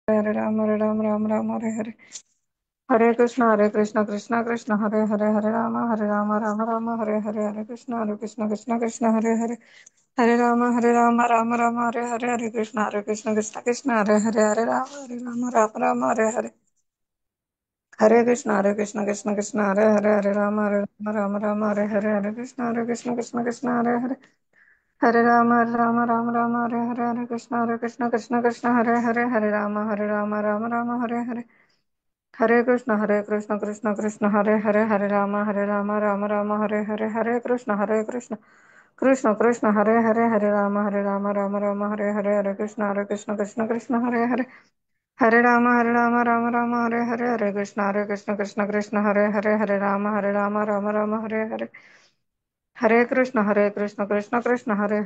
हरे राम राम राम हरे हरे। हरे कृष्ण कृष्ण कृष्ण हरे हरे, हरे राम राम हरे हरे, हरे कृष्ण कृष्ण कृष्ण हरे हरे, हरे राम हरे कृष्ण कृष्ण हरे हरे, हरे राम हरे हरे। हरे कृष्ण कृष्ण कृष्ण हरे राम राम हरे हरे, हरे कृष्ण कृष्ण हरे हरे, हरे राम हरे कृष्ण कृष्ण कृष्ण हरे राम हरे हरे। हरे कृष्ण कृष्ण कृष्ण हरे राम हरे हरे, हरे कृष्ण कृष्ण कृष्ण हरे राम हरे कृष्ण कृष्ण कृष्ण हरे राम हरे कृष्ण कृष्ण कृष्ण हरे राम हरे हरे कृष्ण कृष्ण हरे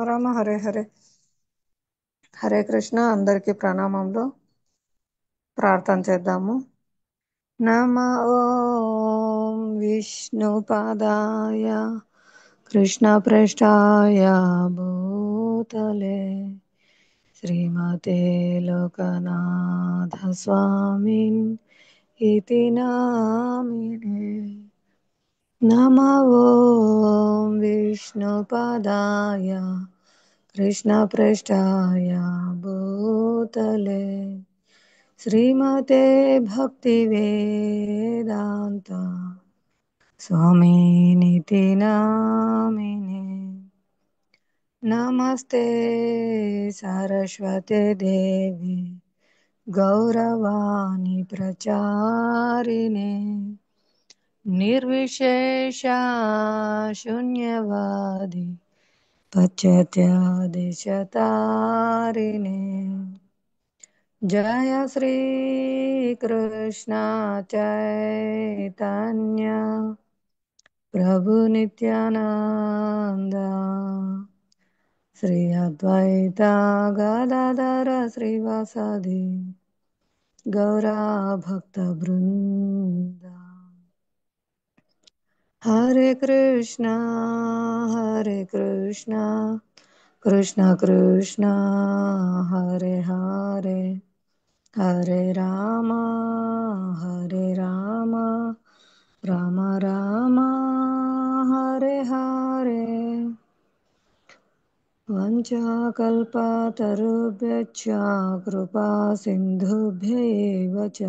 राम हरे। హరే కృష్ణ అందరికీ ప్రణామములు. ప్రార్థన చేద్దాము. నమ ఓం విష్ణుపాదాయ కృష్ణ ప్రేష్టాయ భూతలే శ్రీమతే లోకనాథ స్వామిన్ ఇతి నామినే. నమ ఓం విష్ణుపాదాయ కృష్ణ ప్రేష్టాయ భూతలే శ్రీమతే భక్తి వేదాంత స్వామినితి నామినే. నమస్తే సరస్వతే దేవి గౌరవాణి ప్రచారిణే నిర్విశేష శూన్యవాది పశ్చాత్యాదిశతారిణే. జయ శ్రీ కృష్ణ చైతన్య ప్రభు నిత్యానంద శ్రీ అద్వైత గదాధర శ్రీవాసాది గౌరా భక్త బృంద. హరే కృష్ణ కృష్ణ కృష్ణ హరే హరే, హరే రామ రామ రామ హరే హరే. వంచాకల్పతరుభ్యశ్చ కృపా సింధుభ్యైవ చ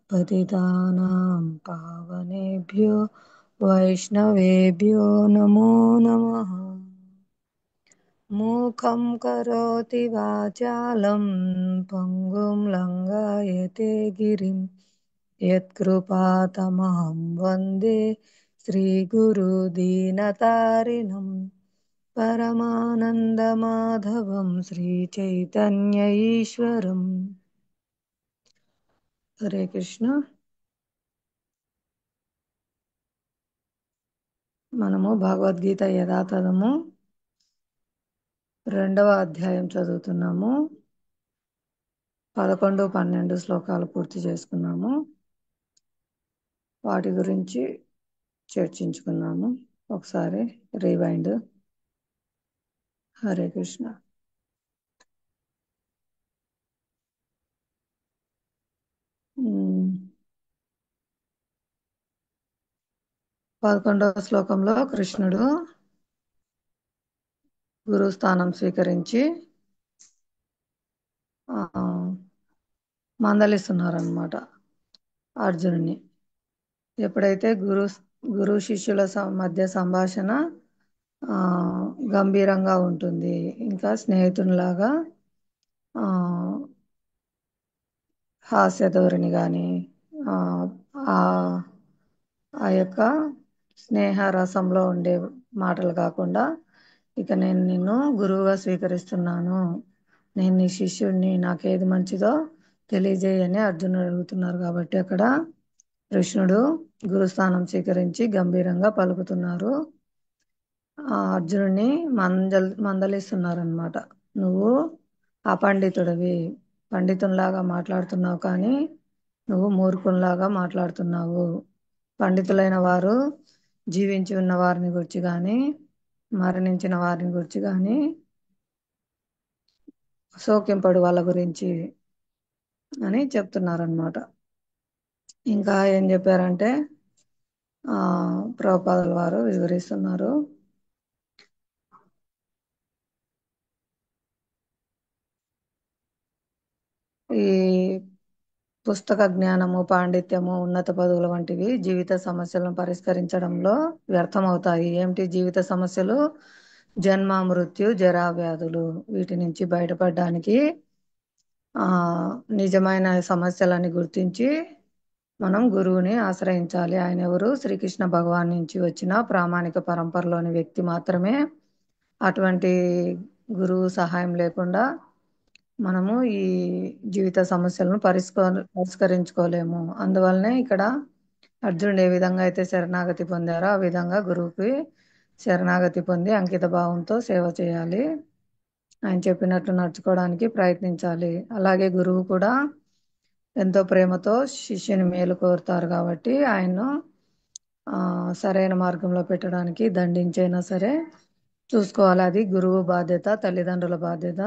పతితానాం పావనేభ్యో వైష్ణవేభ్యో నమో నమః. మూకం కరోతి వాచాలం పంగుం లంఘయతే గిరిం యత్కృపాతమహం వందే శ్రీగురు దీనతారిణం పరమానందమాధవం శ్రీచైతన్య ఈశ్వరం. హరే కృష్ణ. మనము భగవద్గీత యథాతథము 2వ అధ్యాయం చదువుతున్నాము. 11, 12 శ్లోకాలు పూర్తి చేసుకున్నాము. వాటి గురించి చర్చించుకున్నాము. ఒకసారి రివైండ్. హరే కృష్ణ. 11వ శ్లోకంలో కృష్ణుడు గురుస్థానం స్వీకరించి మందలిస్తున్నారన్నమాట అర్జునుని. ఎప్పుడైతే గురు శిష్యుల మధ్య సంభాషణ గంభీరంగా ఉంటుంది, ఇంకా స్నేహితునిలాగా హాస్య ధోరణి కానీ ఆ యొక్క స్నేహ రసంలో ఉండే మాటలు కాకుండా, ఇక నేను నిన్ను గురువుగా స్వీకరిస్తున్నాను, నేను నీ శిష్యుడిని, నాకేది మంచిదో తెలియజేయని అర్జునుడు అడుగుతున్నారు. కాబట్టి అక్కడ కృష్ణుడు గురుస్థానం స్వీకరించి గంభీరంగా పలుకుతున్నారు. అర్జునుడిని మందలిస్తున్నారనమాట. నువ్వు అపండితుడివి, పండితునిలాగా మాట్లాడుతున్నావు కానీ నువ్వు మూర్ఖునిలాగా మాట్లాడుతున్నావు. పండితులైన వారు జీవించి ఉన్న వారిని గురించి కానీ మరణించిన వారిని గురించి కానీ శోకింపడు వాళ్ళ గురించి అని చెప్తున్నారనమాట. ఇంకా ఏం చెప్పారంటే ఆ ప్రభుపాదుల వారు వివరిస్తున్నారు. ఈ పుస్తక జ్ఞానము, పాండిత్యము, ఉన్నత పదవులు వంటివి జీవిత సమస్యలను పరిష్కరించడంలో వ్యర్థమవుతాయి. ఏమిటి జీవిత సమస్యలు? జన్మ, మృత్యు, జరా, వ్యాధులు. వీటి నుంచి బయటపడడానికి ఆ నిజమైన సమస్యలని గుర్తించి మనం గురువుని ఆశ్రయించాలి. ఆయన ఎవరు? శ్రీకృష్ణ భగవాన్ నుంచి వచ్చిన ప్రామాణిక పరంపరలోని వ్యక్తి మాత్రమే. అటువంటి గురువు సహాయం లేకుండా మనము ఈ జీవిత సమస్యలను పరిష్కరించుకోలేము. అందువల్లనే ఇక్కడ అర్జునుడు ఏ విధంగా అయితే శరణాగతి పొందారో ఆ విధంగా గురువుకి శరణాగతి పొంది అంకిత భావంతో సేవ చేయాలి. ఆయన చెప్పినట్లు నడుచుకోవడానికి ప్రయత్నించాలి. అలాగే గురువు కూడా ఎంతో ప్రేమతో శిష్యుని మేలు కోరుతారు కాబట్టి ఆయన్ను సరైన మార్గంలో పెట్టడానికి దండించైనా సరే చూసుకోవాలి. అది గురువు బాధ్యత, తల్లిదండ్రుల బాధ్యత,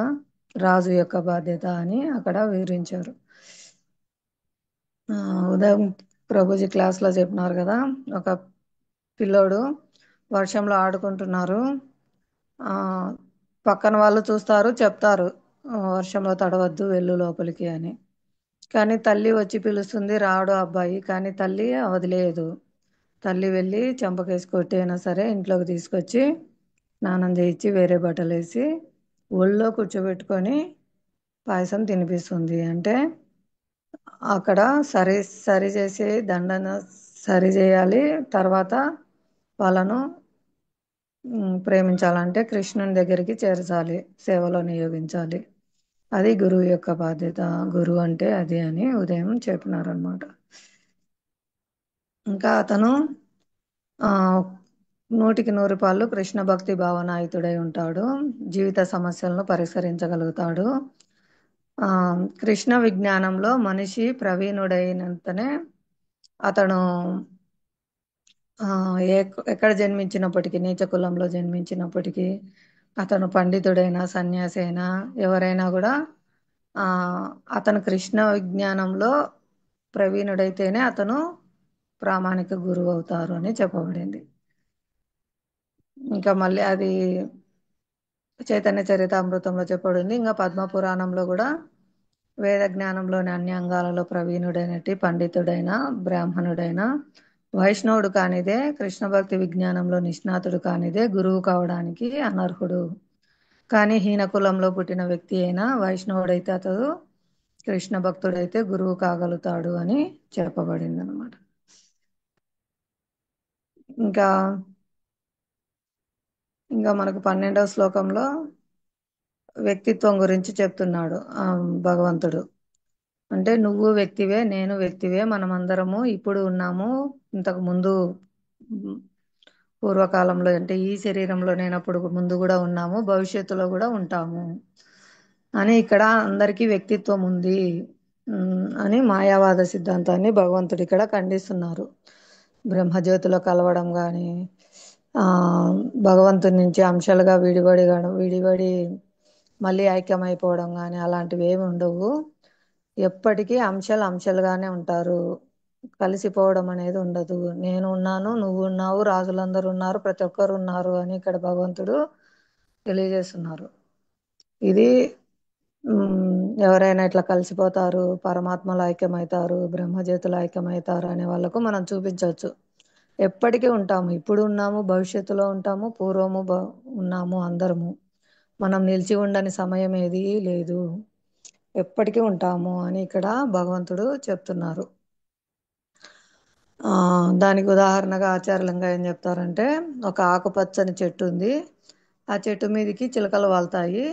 రాజు యొక్క బాధ్యత అని అక్కడ వివరించారు. ఉదయం ప్రభుజీ క్లాస్లో చెప్పినారు కదా, ఒక పిల్లోడు వర్షంలో ఆడుకుంటున్నారు. ఆ పక్కన వాళ్ళు చూస్తారు, చెప్తారు వర్షంలో తడవద్దు, వెళ్ళు లోపలికి అని. కానీ తల్లి వచ్చి పిలుస్తుంది, రాడు అబ్బాయి. కానీ తల్లి వదిలేదు. తల్లి వెళ్ళి చెంపకేసి కొట్టి అయినా సరే ఇంట్లోకి తీసుకొచ్చి స్నానం చేయించి వేరే బట్టలు వేసి ఒళ్ళో కూర్చోబెట్టుకొని పాయసం తినిపిస్తుంది. అంటే అక్కడ సరి సరి చేసి దండన సరి చేయాలి. తర్వాత వాళ్ళను ప్రేమించాలంటే కృష్ణుని దగ్గరికి చేర్చాలి, సేవలో నియోగించాలి. అది గురువు యొక్క బాధ్యత. గురువు అంటే అది అని ఉదయం చెప్పినారనమాట. ఇంకా అతను ఆ 100% కృష్ణ భక్తి భావనాయుతుడై ఉంటాడు. జీవిత సమస్యలను పరిష్కరించగలుగుతాడు. ఆ కృష్ణ విజ్ఞానంలో మనిషి ప్రవీణుడైనంతనే అతను ఆ ఎక్కడ జన్మించినప్పటికీ, నీచ కులంలో జన్మించినప్పటికీ, అతను పండితుడైనా సన్యాసి అయినా ఎవరైనా కూడా ఆ అతను కృష్ణ విజ్ఞానంలో ప్రవీణుడైతేనే అతను ప్రామాణిక గురువు అవుతారు అని చెప్పబడింది. ఇంకా మళ్ళీ అది చైతన్య చరితామృతంలో చెప్పబడింది. ఇంకా పద్మ పురాణంలో కూడా వేద జ్ఞానంలోని అన్ని అంగాలలో ప్రవీణుడైనట్టి పండితుడైన బ్రాహ్మణుడైన వైష్ణవుడు కానిదే, కృష్ణ భక్తి విజ్ఞానంలో నిష్ణాతుడు కానిదే గురువు కావడానికి అనర్హుడు. కానీ హీన కులంలో పుట్టిన వ్యక్తి అయినా వైష్ణవుడైతే అతడు కృష్ణ భక్తుడైతే గురువు కాగలుగుతాడు అని చెప్పబడింది అనమాట. ఇంకా ఇంకా మనకు 12వ శ్లోకంలో వ్యక్తిత్వం గురించి చెప్తున్నాడు భగవంతుడు. అంటే నువ్వు వ్యక్తివే, నేను వ్యక్తివే, మనమందరము ఇప్పుడు ఉన్నాము, ఇంతకు ముందు పూర్వకాలంలో అంటే ఈ శరీరంలో నేనప్పుడు ముందు కూడా ఉన్నాము, భవిష్యత్తులో కూడా ఉంటాము అని ఇక్కడ అందరికీ వ్యక్తిత్వం ఉంది అని మాయావాద సిద్ధాంతాన్ని భగవంతుడు ఇక్కడ ఖండిస్తున్నారు. బ్రహ్మజ్యోతిలో కలవడం కానీ, భగవంతుడి నుంచి అంశాలుగా విడివడి మళ్ళీ ఐక్యమైపోవడం కానీ అలాంటివి ఏమి ఉండవు. ఎప్పటికీ అంశాలుగానే ఉంటారు. కలిసిపోవడం అనేది ఉండదు. నేను ఉన్నాను, నువ్వు ఉన్నావు, రాజులందరూ ఉన్నారు, ప్రతి ఒక్కరు ఉన్నారు అని ఇక్కడ భగవంతుడు తెలియజేస్తున్నారు. ఇది ఎవరైనా ఇట్లా కలిసిపోతారు, పరమాత్మలో ఐక్యమవుతారు, బ్రహ్మజ్యోతిలో ఐక్యమవుతారు అనే వాళ్ళకు మనం చూపించవచ్చు. ఎప్పటికీ ఉంటాము, ఇప్పుడు ఉన్నాము, భవిష్యత్తులో ఉంటాము, పూర్వము ఉన్నాము, అందరము. మనం నిలిచి ఉండని సమయం ఏది లేదు, ఎప్పటికీ ఉంటాము అని ఇక్కడ భగవంతుడు చెప్తున్నారు. దానికి ఉదాహరణగా ఆచార్యులంగా ఏం చెప్తారంటే, ఒక ఆకుపచ్చని చెట్టు ఉంది, ఆ చెట్టు మీదకి చిలకలు వాళ్తాయి.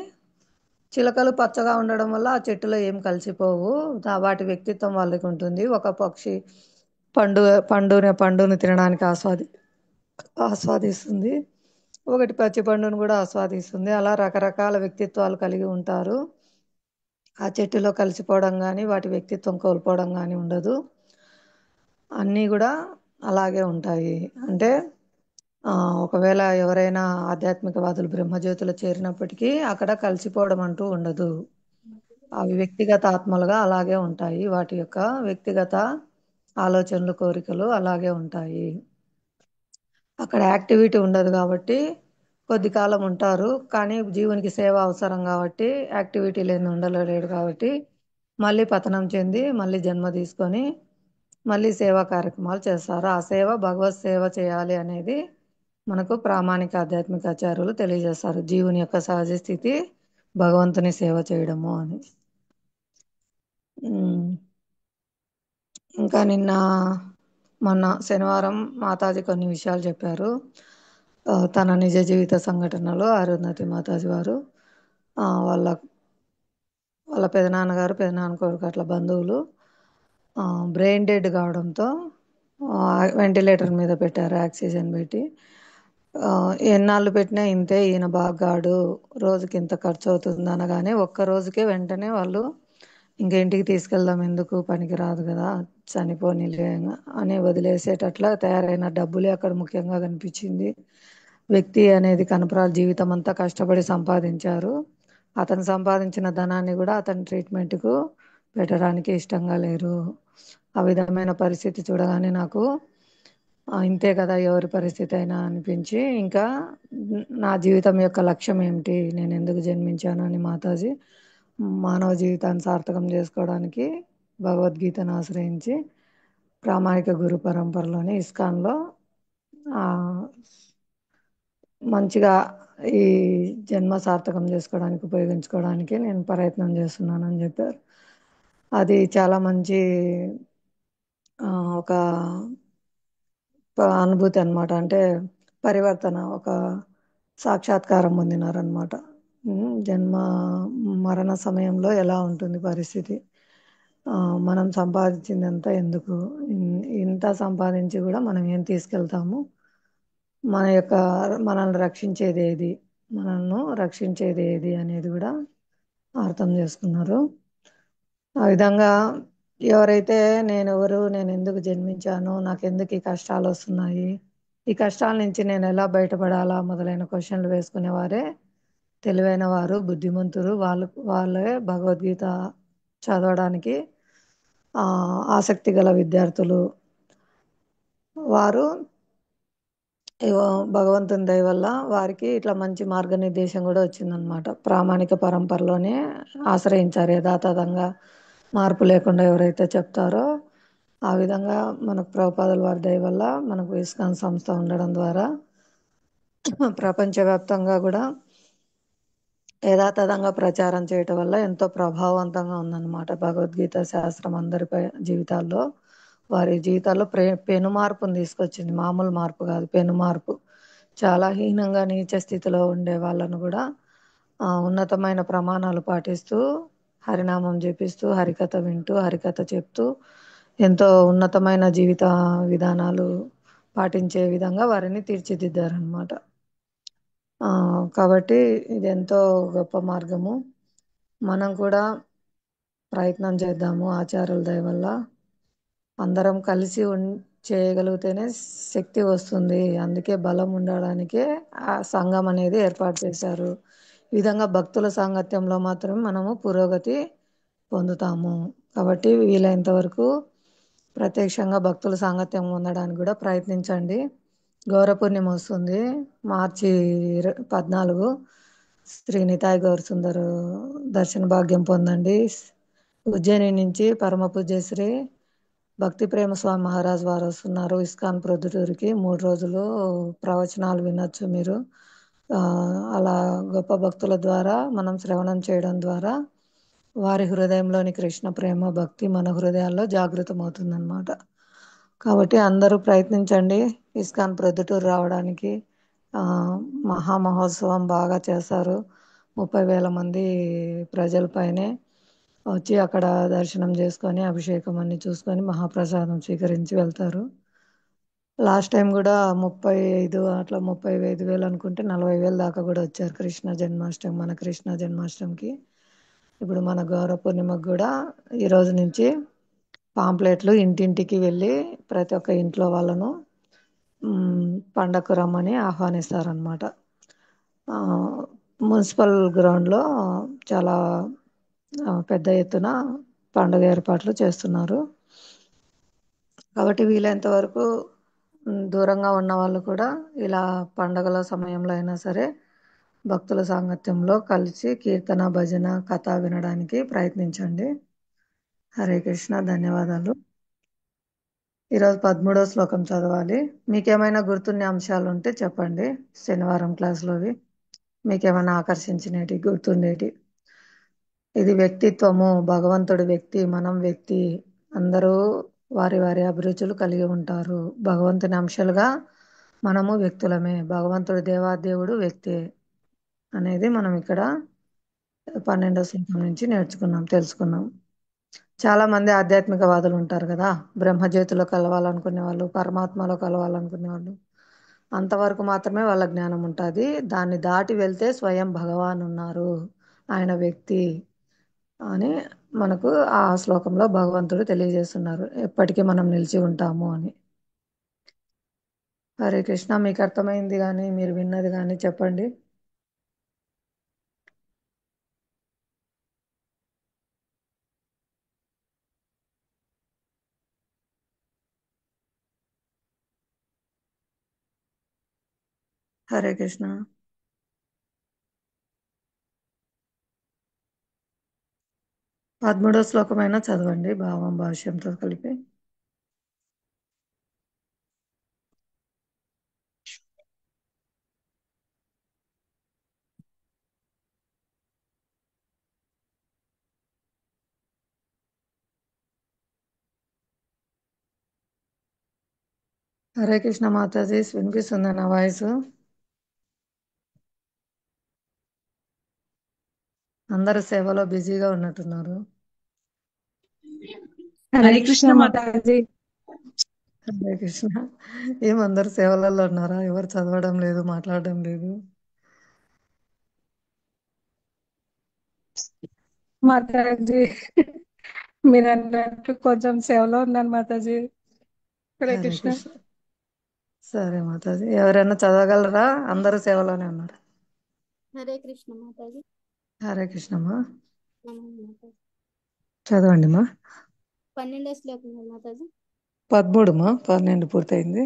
చిలకలు పచ్చగా ఉండడం వల్ల ఆ చెట్టులో ఏం కలిసిపోవు, వాటి వ్యక్తిత్వం వాళ్ళకి ఉంటుంది. ఒక పక్షి పండుని తినడానికి ఆస్వాదిస్తుంది, ఒకటి పచ్చి పండును కూడా ఆస్వాదిస్తుంది. అలా రకరకాల వ్యక్తిత్వాలు కలిగి ఉంటారు. ఆ చెట్టులో కలిసిపోవడం కానీ వాటి వ్యక్తిత్వం కోల్పోవడం కానీ ఉండదు. అన్నీ కూడా అలాగే ఉంటాయి. అంటే ఒకవేళ ఎవరైనా ఆధ్యాత్మికవాదులు బ్రహ్మజ్యోతిలో చేరినప్పటికీ అక్కడ కలిసిపోవడం అంటూ ఉండదు. అవి వ్యక్తిగత ఆత్మలుగా అలాగే ఉంటాయి. వాటి యొక్క వ్యక్తిగత ఆలోచనలు, కోరికలు అలాగే ఉంటాయి. అక్కడ యాక్టివిటీ ఉండదు కాబట్టి కొద్ది కాలం ఉంటారు. కానీ జీవునికి సేవ అవసరం కాబట్టి, యాక్టివిటీ లేని ఉండలేడు కాబట్టి మళ్ళీ పతనం చెంది మళ్ళీ జన్మ తీసుకొని మళ్ళీ సేవా కార్యక్రమాలు చేస్తారు. ఆ సేవ భగవత్ సేవ చేయాలి అనేది మనకు ప్రామాణిక ఆధ్యాత్మిక ఆచార్యులు తెలియజేస్తారు. జీవుని యొక్క సహజ స్థితి భగవంతుని సేవ చేయడము అని. ఉమ్, ఇంకా మొన్న శనివారం మాతాజీ కొన్ని విషయాలు చెప్పారు. తన నిజ జీవిత సంఘటనలో అరుంధతి మాతాజీ వారు వాళ్ళ వాళ్ళ పెదనాన్నగారు, పెదనాన్న కొడుకు అట్లా బంధువులు బ్రెయిన్ డెడ్ కావడంతో వెంటిలేటర్ మీద పెట్టారు, ఆక్సిజన్ పెట్టి. ఎన్నాళ్ళు పెట్టినా ఇంతే, ఈయన బాగాడు, రోజుకి ఇంత ఖర్చు అవుతుంది అనగానే ఒక్క రోజుకే వెంటనే వాళ్ళు ఇంక ఇంటికి తీసుకెళ్దాం, ఎందుకు పనికి రాదు కదా, చనిపోనిలే అని వదిలేసేటట్లా తయారైన డబ్బులే అక్కడ ముఖ్యంగా కనిపించింది. వ్యక్తి అనేది కనపరాలు, జీవితం అంతా కష్టపడి సంపాదించారు. అతను సంపాదించిన ధనాన్ని కూడా అతని ట్రీట్మెంట్కు పెట్టడానికి ఇష్టంగా లేరు. ఆ విధమైన పరిస్థితి చూడగానే నాకు ఇంతే కదా ఎవరి పరిస్థితి అయినా అనిపించి, ఇంకా నా జీవితం యొక్క లక్ష్యం ఏమిటి, నేను ఎందుకు జన్మించాను అని మాతాజీ మానవ జీవితాన్ని సార్థకం చేసుకోవడానికి భగవద్గీతను ఆశ్రయించి ప్రామాణిక గురు పరంపరలోని ఇస్కాన్లో ఆ, మంచిగా ఈ జన్మ సార్థకం చేసుకోవడానికి ఉపయోగించుకోవడానికి నేను ప్రయత్నం చేస్తున్నానని చెప్పారు. అది చాలా మంచి ఒక అనుభూతి అన్నమాట. అంటే పరివర్తన, ఒక సాక్షాత్కారం పొందినారనమాట. జన్మ మరణ సమయంలో ఎలా ఉంటుంది పరిస్థితి, ఆ, మనం సంపాదించిందంతా ఎందుకు, ఇంత సంపాదించి కూడా మనం ఏం తీసుకెళ్తాము, మన యొక్క మనల్ని రక్షించేది ఏది, మనల్ని రక్షించేది ఏది అనేది కూడా అర్థం చేసుకున్నారు. ఆ విధంగా ఎవరైతే నేను ఎందుకు జన్మించాను, నాకెందుకు ఈ కష్టాలు వస్తున్నాయి, ఈ కష్టాల నుంచి నేను ఎలా బయటపడాలా మొదలైన క్వశ్చన్లు వేసుకునేవారే తెలివైన వారు, బుద్ధిమంతులు. వాళ్ళే భగవద్గీత చదవడానికి ఆసక్తి గల విద్యార్థులు. వారు ఇగో భగవంతుని దయ వల్ల వారికి ఇట్లా మంచి మార్గనిర్దేశం కూడా వచ్చిందనమాట. ప్రామాణిక పరంపరలోనే ఆశ్రయించారు. యథాతథంగా మార్పు లేకుండా ఎవరైతే చెప్తారో ఆ విధంగా మనకు ప్రభుపాదుల వారి దయ వల్ల మనకు ఇస్కాన్ సంస్థ ఉండడం ద్వారా ప్రపంచవ్యాప్తంగా కూడా యథాతథంగా ప్రచారం చేయటం వల్ల ఎంతో ప్రభావవంతంగా ఉందన్నమాట. భగవద్గీత శాస్త్రం అందరిపై జీవితాల్లో, వారి జీవితాల్లో పెను మార్పును తీసుకొచ్చింది. మామూలు మార్పు కాదు, పెను మార్పు. చాలా హీనంగా నీచ స్థితిలో ఉండే వాళ్ళను కూడా ఉన్నతమైన ప్రమాణాలు పాటిస్తూ, హరినామం జపిస్తూ, హరికథ వింటూ, హరికథ చెప్తూ ఎంతో ఉన్నతమైన జీవిత విధానాలు పాటించే విధంగా వారిని తీర్చిదిద్దారనమాట. కాబట్టి ఇది ఎంతో గొప్ప మార్గము. మనం కూడా ప్రయత్నం చేద్దాము. ఆచార్యుల దయ వల్ల అందరం కలిసి చేయగలిగితేనే శక్తి వస్తుంది. అందుకే బలం ఉండడానికే ఆ సంఘం అనేది ఏర్పాటు చేశారు. ఈ విధంగా భక్తుల సాంగత్యంలో మాత్రమే మనము పురోగతి పొందుతాము. కాబట్టి వీలైనంత వరకు ప్రత్యక్షంగా భక్తుల సాంగత్యం పొందడానికి కూడా ప్రయత్నించండి. గౌర పూర్ణిమ వస్తుంది, మార్చి 14. శ్రీ నితాయ్ గౌర్ సుందర్ దర్శన భాగ్యం పొందండి. ఉజ్జయిని నుంచి పరమ పూజ్య శ్రీ భక్తి ప్రేమ స్వామి మహారాజ్ వారు వస్తున్నారు ఇస్కాన్ ప్రొద్దుటూరుకి. 3 రోజులు ప్రవచనాలు వినొచ్చు మీరు. అలా గొప్ప భక్తుల ద్వారా మనం శ్రవణం చేయడం ద్వారా వారి హృదయంలోని కృష్ణ ప్రేమ భక్తి మన హృదయాల్లో జాగృతమవుతుందన్నమాట. కాబట్టి అందరూ ప్రయత్నించండి ఇస్కాన్ ప్రొద్దుటూరు రావడానికి. మహామహోత్సవం బాగా చేస్తారు. 30,000 మంది ప్రజలపైనే వచ్చి అక్కడ దర్శనం చేసుకొని అభిషేకం అన్ని చూసుకొని మహాప్రసాదం స్వీకరించి వెళ్తారు. లాస్ట్ టైం కూడా 35,000 అనుకుంటే 40,000 దాకా కూడా వచ్చారు మన కృష్ణ జన్మాష్టమికి. ఇప్పుడు మన గౌర పూర్ణిమకు కూడా ఈ రోజు నుంచి పాంప్లెట్లు ఇంటింటికి వెళ్ళి ప్రతి ఒక్క ఇంట్లో వాళ్ళను పండగకు రమ్మని ఆహ్వానిస్తారనమాట. మున్సిపల్ గ్రౌండ్లో చాలా పెద్ద ఎత్తున పండుగ ఏర్పాట్లు చేస్తున్నారు. కాబట్టి వీలైనంత వరకు దూరంగా ఉన్న వాళ్ళు కూడా ఇలా పండుగల సమయంలో అయినా సరే భక్తుల సాంగత్యంలో కలిసి కీర్తన, భజన, కథ వినడానికి ప్రయత్నించండి. హరే కృష్ణ. ధన్యవాదాలు. ఈరోజు 13వ శ్లోకం చదవాలి. మీకేమైనా గుర్తున్న అంశాలు ఉంటే చెప్పండి. శనివారం క్లాస్లోవి మీకేమైనా ఆకర్షించినటి గుర్తుండేటి. ఇది వ్యక్తిత్వము, భగవంతుడి వ్యక్తి, మనం వ్యక్తి, అందరూ వారి వారి అభిరుచులు కలిగి ఉంటారు. భగవంతుని అంశాలుగా మనము వ్యక్తులమే, భగవంతుడి దేవాదేవుడు వ్యక్తే అనేది మనం ఇక్కడ 12వ శ్లోకం నుంచి తెలుసుకున్నాం. చాలా మంది ఆధ్యాత్మికవాదులు ఉంటారు కదా, బ్రహ్మజ్యోతిలో కలవాలనుకునే వాళ్ళు, పరమాత్మలో కలవాలనుకునే వాళ్ళు, అంతవరకు మాత్రమే వాళ్ళ జ్ఞానం ఉంటుంది. దాన్ని దాటి వెళ్తే స్వయం భగవాన్ ఉన్నారు, ఆయన వ్యక్తి అని మనకు ఆ శ్లోకంలో భగవంతుడు తెలియజేస్తున్నారు. ఎప్పటికీ మనం నిలిచి ఉంటాము అని. హరే కృష్ణ. మీకు అర్థమైంది కానీ మీరు విన్నది కానీ చెప్పండి. హరే కృష్ణ. 13వ శ్లోకమైనా చదవండి, భావం భాష్యంతో కలిపి. హరే కృష్ణ మాతాజీ, వినిపిస్తుందా నా వాయిస్? అందరు సేవలో బిజీగా ఉన్నట్టున్నారు. హరే కృష్ణ మాతాజీ. హరే కృష్ణ. ఏమందరు సేవలలో ఉన్నారా? ఎవరు చదవడం లేదు, మాట్లాడడం లేదు? మాతాజీ మీరు అన్నట్టు కొంచెం సేవలో ఉన్నాను మాతాజీ. హరే హరే కృష్ణ. కృష్ణ. సరే మాతాజీ, ఎవరైనా చదవగలరా? అందరూ సేవలోనే ఉన్నారు. హరే కృష్ణ మాతాజీ. హరే కృష్ణమ్మా, నమస్తే మాతాజీ. చదవండి మా. 12వ శ్లోకం మాతాజీ. 13 మా, 12 పూర్తయింది.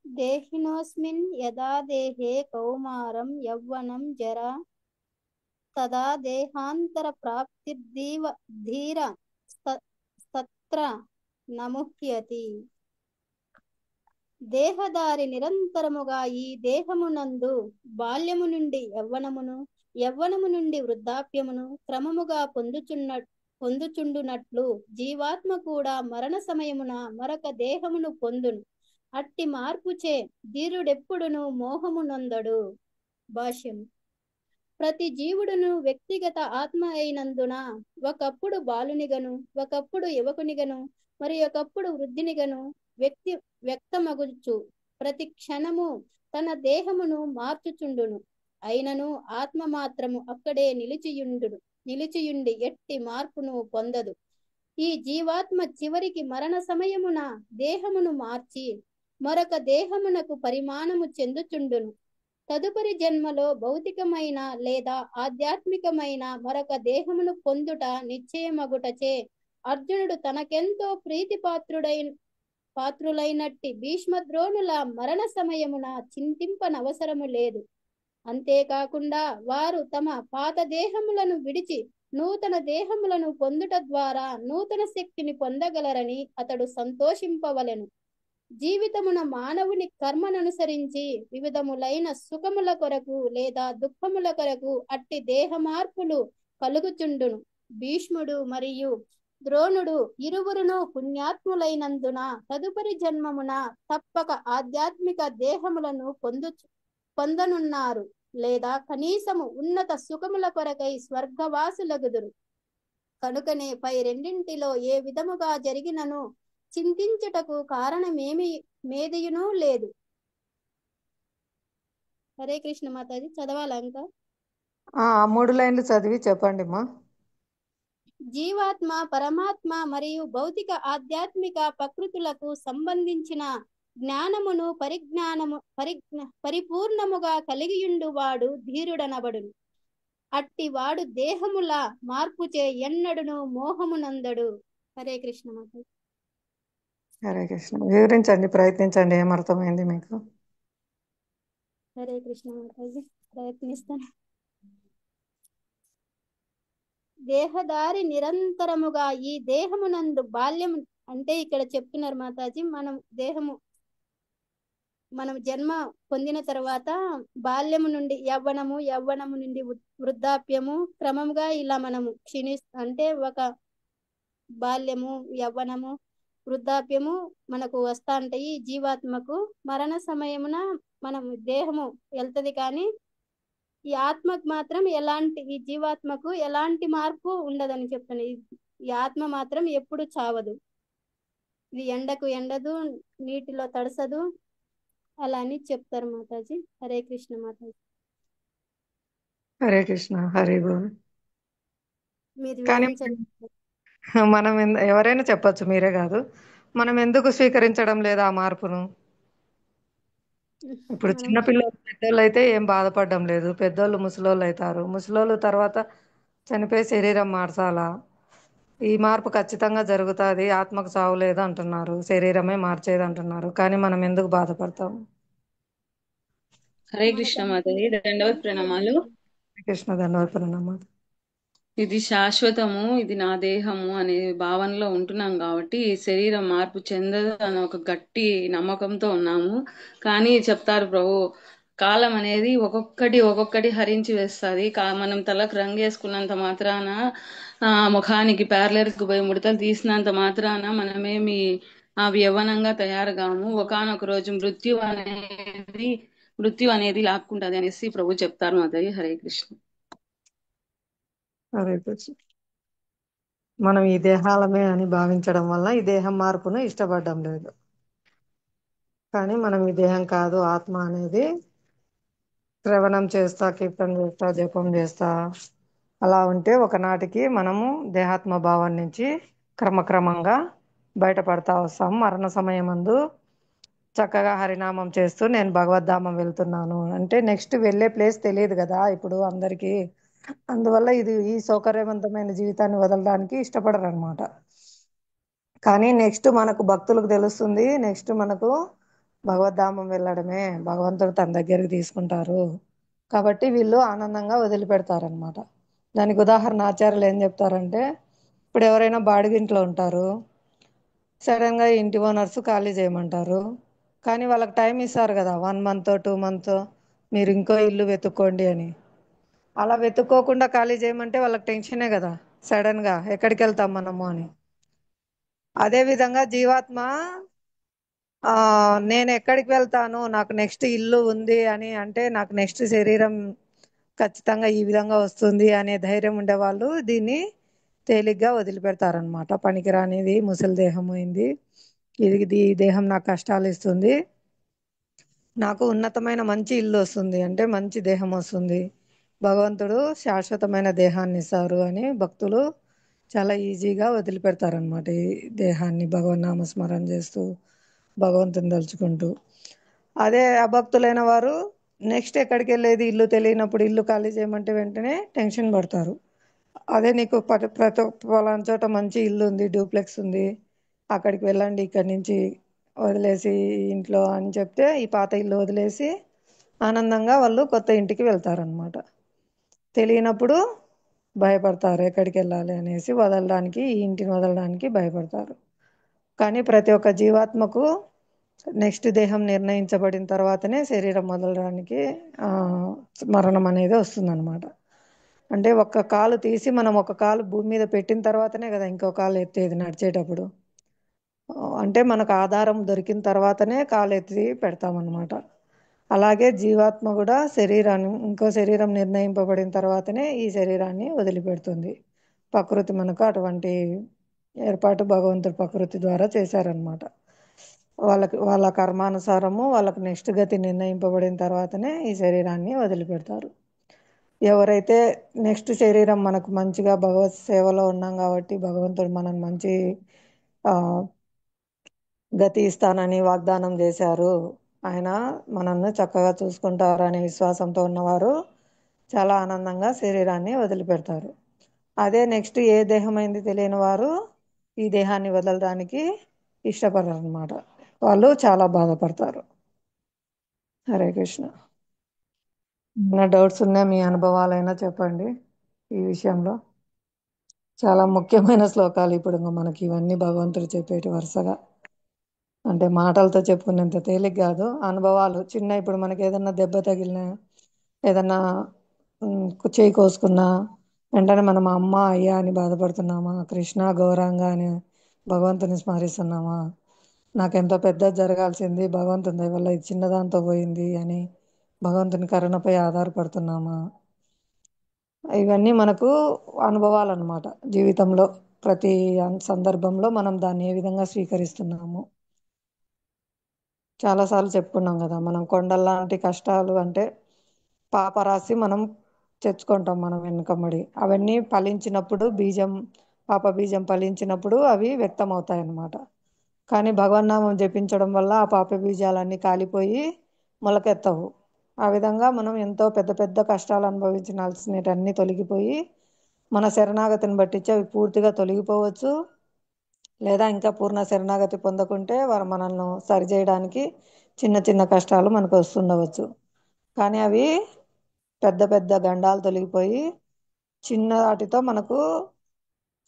దేహినోస్మిన్ యదా దేహే కౌమారం యౌవనం జరా తదా దేహాంతర ప్రాప్తిర్దీవ ధీర సత్ర నముహ్యతి. దేహదారి నిరంతరముగా ఈ దేహమునందు బాల్యము నుండి యవ్వనమును, యవ్వనము నుండి వృద్ధాప్యమును క్రమముగా పొందుచుండునట్లు జీవాత్మ కూడా మరణ సమయమున మరొక దేహమును పొందును. అట్టి మార్పుచే ధీరుడెప్పుడును మోహము నొందడు. భాష్యము. ప్రతి జీవుడును వ్యక్తిగత ఆత్మ అయినందున ఒకప్పుడు బాలునిగను, ఒకప్పుడు యువకునిగను, మరి ఒకప్పుడు వృద్ధినిగను వ్యక్తమగుచు ప్రతి క్షణము తన దేహమును మార్చుచుండును. అయినను ఆత్మ మాత్రము అక్కడే నిలిచియుండి ఎట్టి మార్పును పొందదు. ఈ జీవాత్మ చివరికి మరణ సమయమున దేహమును మార్చి మరొక దేహమునకు పరిమాణము చెందుచుండును. తదుపరి జన్మలో భౌతికమైన లేదా ఆధ్యాత్మికమైన మరొక దేహమును పొందుట నిశ్చయమగుటచే అర్జునుడు తనకెంతో పాత్రులైనట్టి భీష్మద్రోణుల మరణ సమయమున చింతింపనవసరము లేదు. అంతేకాకుండా వారు తమ పాత దేహములను విడిచి నూతన దేహములను పొందుట ద్వారా నూతన శక్తిని పొందగలరని అతడు సంతోషింపవలెను. జీవితమున మానవుని కర్మననుసరించి వివిధములైన సుఖముల కొరకు లేదా దుఃఖముల కొరకు అట్టి దేహ మార్పులు కలుగుచుండును. భీష్ముడు మరియు ద్రోణుడు ఇరువురును పుణ్యాత్ములైనందున తదుపరి జన్మమున తప్పక ఆధ్యాత్మిక దేహములను పొందనున్నారు, లేదా కనీసము ఉన్నత సుఖముల కొరకై స్వర్గవాసులగుదురు. కనుకనే పై రెండింటిలో ఏ విధముగా జరిగినను చింతించుటకు కారణమేదియునూ లేదు. హరే కృష్ణ మాతాజీ. చదవాలా ఇంకా? 3 లైన్లు చదివి చెప్పండి మా. జీవాత్మ, పరమాత్మ మరియు భౌతిక ఆధ్యాత్మిక ప్రకృతులకు సంబంధించిన జ్ఞానమును పరిపూర్ణముగా కలిగియుండువాడు ధీరుడనబడును. అట్టివాడు దేహముల మార్పుచే ఎన్నడును మోహమునందడు. హరే కృష్ణ మాతాజీ. హరే కృష్ణ. వివరించండి, ప్రయత్నించండి, ఏమర్థమైంది మీకు? హరే కృష్ణ మాతాజీ, ప్రయత్నిస్తాను. దేహదారి నిరంతరముగా ఈ దేహమునందు బాల్యం అంటే ఇక్కడ చెప్తున్నారు మాతాజీ, మనం జన్మ పొందిన తర్వాత బాల్యము నుండి యవ్వనము, యవ్వనము నుండి వృద్ధాప్యము, క్రమంగా ఇలా మనము అంటే ఒక బాల్యము, యవ్వనము, వృద్ధాప్యము మనకు వస్తా ఉంటాయి. ఈ జీవాత్మకు మరణ సమయమున మనం దేహము వెళ్తది, కానీ ఈ ఆత్మకు మాత్రం ఈ జీవాత్మకు ఎలాంటి మార్పు ఉండదని చెప్తాను. ఈ ఆత్మ మాత్రం ఎప్పుడు చావదు. ఇది ఎండకు ఎండదు, నీటిలో తడసదు, అలా అని చెప్తారు మాతాజీ. హరే కృష్ణ మాతాజీ. హరే కృష్ణ. హరి బోల్. మీరు కానీ వివరించండి. మనం ఎవరైనా చెప్పొచ్చు, మీరే కాదు. మనం ఎందుకు స్వీకరించడం లేదా ఆ మార్పును? ఇప్పుడు మనం చిన్నపిల్లలు పెద్దోళ్ళు అయితే ఏం బాధపడడం లేదు, పెద్దోళ్ళు ముసలోళ్ళు అవుతారు. ముసలోళ్ళు తర్వాత చనిపోయి శరీరం మార్చాలా? ఈ మార్పు ఖచ్చితంగా జరుగుతుంది. ఆత్మకు చావు లేదు అంటున్నారు, శరీరమే మార్చేది అంటున్నారు. కానీ మనం ఎందుకు బాధపడతాం? హరే మనకు కృష్ణ మాతాజీ, దండవత్ ప్రణామాలు. కృష్ణ ధన్యవాద ప్రణామాలు. ఇది శాశ్వతము, ఇది నా దేహము అనే భావనలో ఉంటున్నాం కాబట్టి ఈ శరీరం మార్పు చెందదు అని ఒక గట్టి నమ్మకంతో ఉన్నాము. కానీ చెప్తారు ప్రభు, కాలం అనేది ఒక్కొక్కటి హరించి వేస్తుంది. మనం తలకు రంగేసుకున్నంత మాత్రాన, ముఖానికి పార్లర్కి పోయి ముడతలు తీసినంత మాత్రాన మనమేమి యవ్వనంగా తయారుగాము. ఒకానొక రోజు మృత్యు అనేది లాక్కుంటది అనేసి ప్రభు చెప్తారు మాతాజీ. హరే కృష్ణ. హరే కృష్ణ. మనం ఈ దేహాలమే అని భావించడం వల్ల ఈ దేహం మార్పును ఇష్టపడడం లేదు. కానీ మనం ఈ దేహం కాదు, ఆత్మ అనేది శ్రవణం చేస్తా, కీర్తన చేస్తా, జపం చేస్తా అలా ఉంటే ఒకనాటికి మనము దేహాత్మ భావం నుంచి క్రమక్రమంగా బయటపడతా వస్తాము. మరణ సమయమందు చక్కగా హరినామం చేస్తూ నేను భగవద్ధామం వెళ్తున్నాను అంటే నెక్స్ట్ వెళ్ళే ప్లేస్ తెలియదు కదా ఇప్పుడు అందరికీ. అందువల్ల ఈ సౌకర్యవంతమైన జీవితాన్ని వదలడానికి ఇష్టపడరు అనమాట. కానీ నెక్స్ట్ మనకు భక్తులకు తెలుస్తుంది, నెక్స్ట్ మనకు భగవద్ధామం వెళ్ళడమే, భగవంతుడు తన దగ్గరికి తీసుకుంటారు. కాబట్టి వీళ్ళు ఆనందంగా వదిలిపెడతారనమాట. దానికి ఉదాహరణ ఆచార్యులు ఏం చెప్తారంటే, ఇప్పుడు ఎవరైనా బాడిగింట్లో ఉంటారు, సడన్గా ఇంటి ఓనర్స్ ఖాళీ చేయమంటారు. కానీ వాళ్ళకి టైం ఇస్తారు కదా, 1 month 2 months, మీరు ఇంకో ఇల్లు వెతుక్కోండి అని. అలా వెతుక్కోకుండా ఖాళీ చేయమంటే వాళ్ళకి టెన్షనే కదా, సడన్గా ఎక్కడికి వెళ్తాం మనము అని. అదేవిధంగా జీవాత్మ నేను ఎక్కడికి వెళ్తాను, నాకు నెక్స్ట్ ఇల్లు ఉంది అని అంటే, నాకు నెక్స్ట్ శరీరం ఖచ్చితంగా ఈ విధంగా వస్తుంది అనే ధైర్యం ఉండేవాళ్ళు దీన్ని తేలిగ్గా వదిలిపెడతారనమాట. పనికిరానిది ముసలి దేహం అయింది, ఈ దేహం నాకు కష్టాలు ఇస్తుంది, నాకు ఉన్నతమైన మంచి ఇల్లు వస్తుంది అంటే మంచి దేహం వస్తుంది, భగవంతుడు శాశ్వతమైన దేహాన్ని ఇస్తారు అని భక్తులు చాలా ఈజీగా వదిలిపెడతారనమాట ఈ దేహాన్ని, భగవన్నామ స్మరణ చేస్తూ భగవంతుని తలుచుకుంటూ. అదే అభక్తులైన వారు నెక్స్ట్ ఎక్కడికి వెళ్ళేది ఇల్లు తెలియనప్పుడు ఇల్లు ఖాళీ చేయమంటే వెంటనే టెన్షన్ పడతారు. అదే నీకు ప్రతి పలానా చోట మంచి ఇల్లు ఉంది, డూప్లెక్స్ ఉంది, అక్కడికి వెళ్ళండి, ఇక్కడి నుంచి వదిలేసి ఇంట్లో అని చెప్తే ఈ పాత ఇల్లు వదిలేసి ఆనందంగా వాళ్ళు కొత్త ఇంటికి వెళ్తారనమాట. తెలియనప్పుడు భయపడతారు, ఎక్కడికి వెళ్ళాలి అనేసి వదలడానికి, ఈ ఇంటిని వదలడానికి భయపడతారు. కానీ ప్రతి ఒక్క జీవాత్మకు నెక్స్ట్ దేహం నిర్ణయించబడిన తర్వాతనే శరీరం వదలడానికి మరణం అనేది వస్తుందన్నమాట. అంటే ఒక్క కాలు తీసి మనం ఒక కాలు భూమి మీద పెట్టిన తర్వాతనే కదా ఇంకో కాలు ఎత్తేది నడిచేటప్పుడు. అంటే మనకు ఆధారం దొరికిన తర్వాతనే కాలు ఎత్తి పెడతామన్నమాట. అలాగే జీవాత్మ కూడా ఇంకో శరీరం నిర్ణయింపబడిన తర్వాతనే ఈ శరీరాన్ని వదిలిపెడుతుంది. ప్రకృతి మనకు అటువంటి ఏర్పాటు భగవంతుడి ప్రకృతి ద్వారా చేశారనమాట. వాళ్ళ కర్మానుసారము వాళ్ళకు నెక్స్ట్ గతి నిర్ణయింపబడిన తర్వాతనే ఈ శరీరాన్ని వదిలిపెడతారు. ఎవరైతే నెక్స్ట్ శరీరం మనకు మంచిగా భగవత్ సేవలో ఉన్నాం కాబట్టి భగవంతుడు మనల్ని మంచి గతి ఇస్తానని వాగ్దానం చేశారు. ఆయన మనల్ని చక్కగా చూసుకుంటారు అనే విశ్వాసంతో ఉన్నవారు చాలా ఆనందంగా శరీరాన్ని వదిలిపెడతారు. అదే నెక్స్ట్ ఏ దేహమైంది తెలియని వారు ఈ దేహాన్ని వదలడానికి ఇష్టపడరు అనమాట. వాళ్ళు చాలా బాధపడతారు. హరే కృష్ణ. ఏమైనా డౌట్స్ ఉన్నా మీ అనుభవాలైనా చెప్పండి ఈ విషయంలో. చాలా ముఖ్యమైన శ్లోకాలు ఇప్పుడు ఇంకా మనకి ఇవన్నీ భగవంతుడు చెప్పేటి వరుసగా. అంటే మాటలతో చెప్పుకునేంత తేలిక కాదు, అనుభవాలు. చిన్న ఇప్పుడు మనకి ఏదన్నా దెబ్బ తగిలినా, ఏదన్నా చేయి కోసుకున్నా వెంటనే మనం అమ్మ అయ్యా అని బాధపడుతున్నామా, కృష్ణ గౌరాంగ అని భగవంతుని స్మరిస్తున్నామా, నాకెంతో పెద్ద జరగాల్సింది భగవంతుని దయ వల్ల ఇది చిన్నదాంతో పోయింది అని భగవంతుని కరుణపై ఆధారపడుతున్నామా. ఇవన్నీ మనకు అనుభవాలు అన్నమాట. జీవితంలో ప్రతి సందర్భంలో మనం దాన్ని ఏ విధంగా స్వీకరిస్తున్నాము. చాలాసార్లు చెప్పుకున్నాం కదా, మనం కొండల్లాంటి కష్టాలు అంటే పాపరాశి మనం తెచ్చుకుంటాం మనం వెనుకబడి. అవన్నీ ఫలించినప్పుడు బీజం, పాప బీజం ఫలించినప్పుడు అవి వ్యక్తం అవుతాయి అన్నమాట. కానీ భగవన్నామం జపించడం వల్ల ఆ పాప బీజాలన్నీ కాలిపోయి మొలకెత్తవు. ఆ విధంగా మనం ఎంతో పెద్ద పెద్ద కష్టాలు అనుభవించాల్సినవన్నీ తొలగిపోయి మన శరణాగతిని బట్టించి అవి పూర్తిగా తొలగిపోవచ్చు. లేదా ఇంకా పూర్ణ శరణాగతి పొందకుంటే వారు మనల్ని సరిచేయడానికి చిన్న చిన్న కష్టాలు మనకు వస్తుండవచ్చు. కానీ అవి పెద్ద పెద్ద గండాలు తొలగిపోయి చిన్న వాటితో మనకు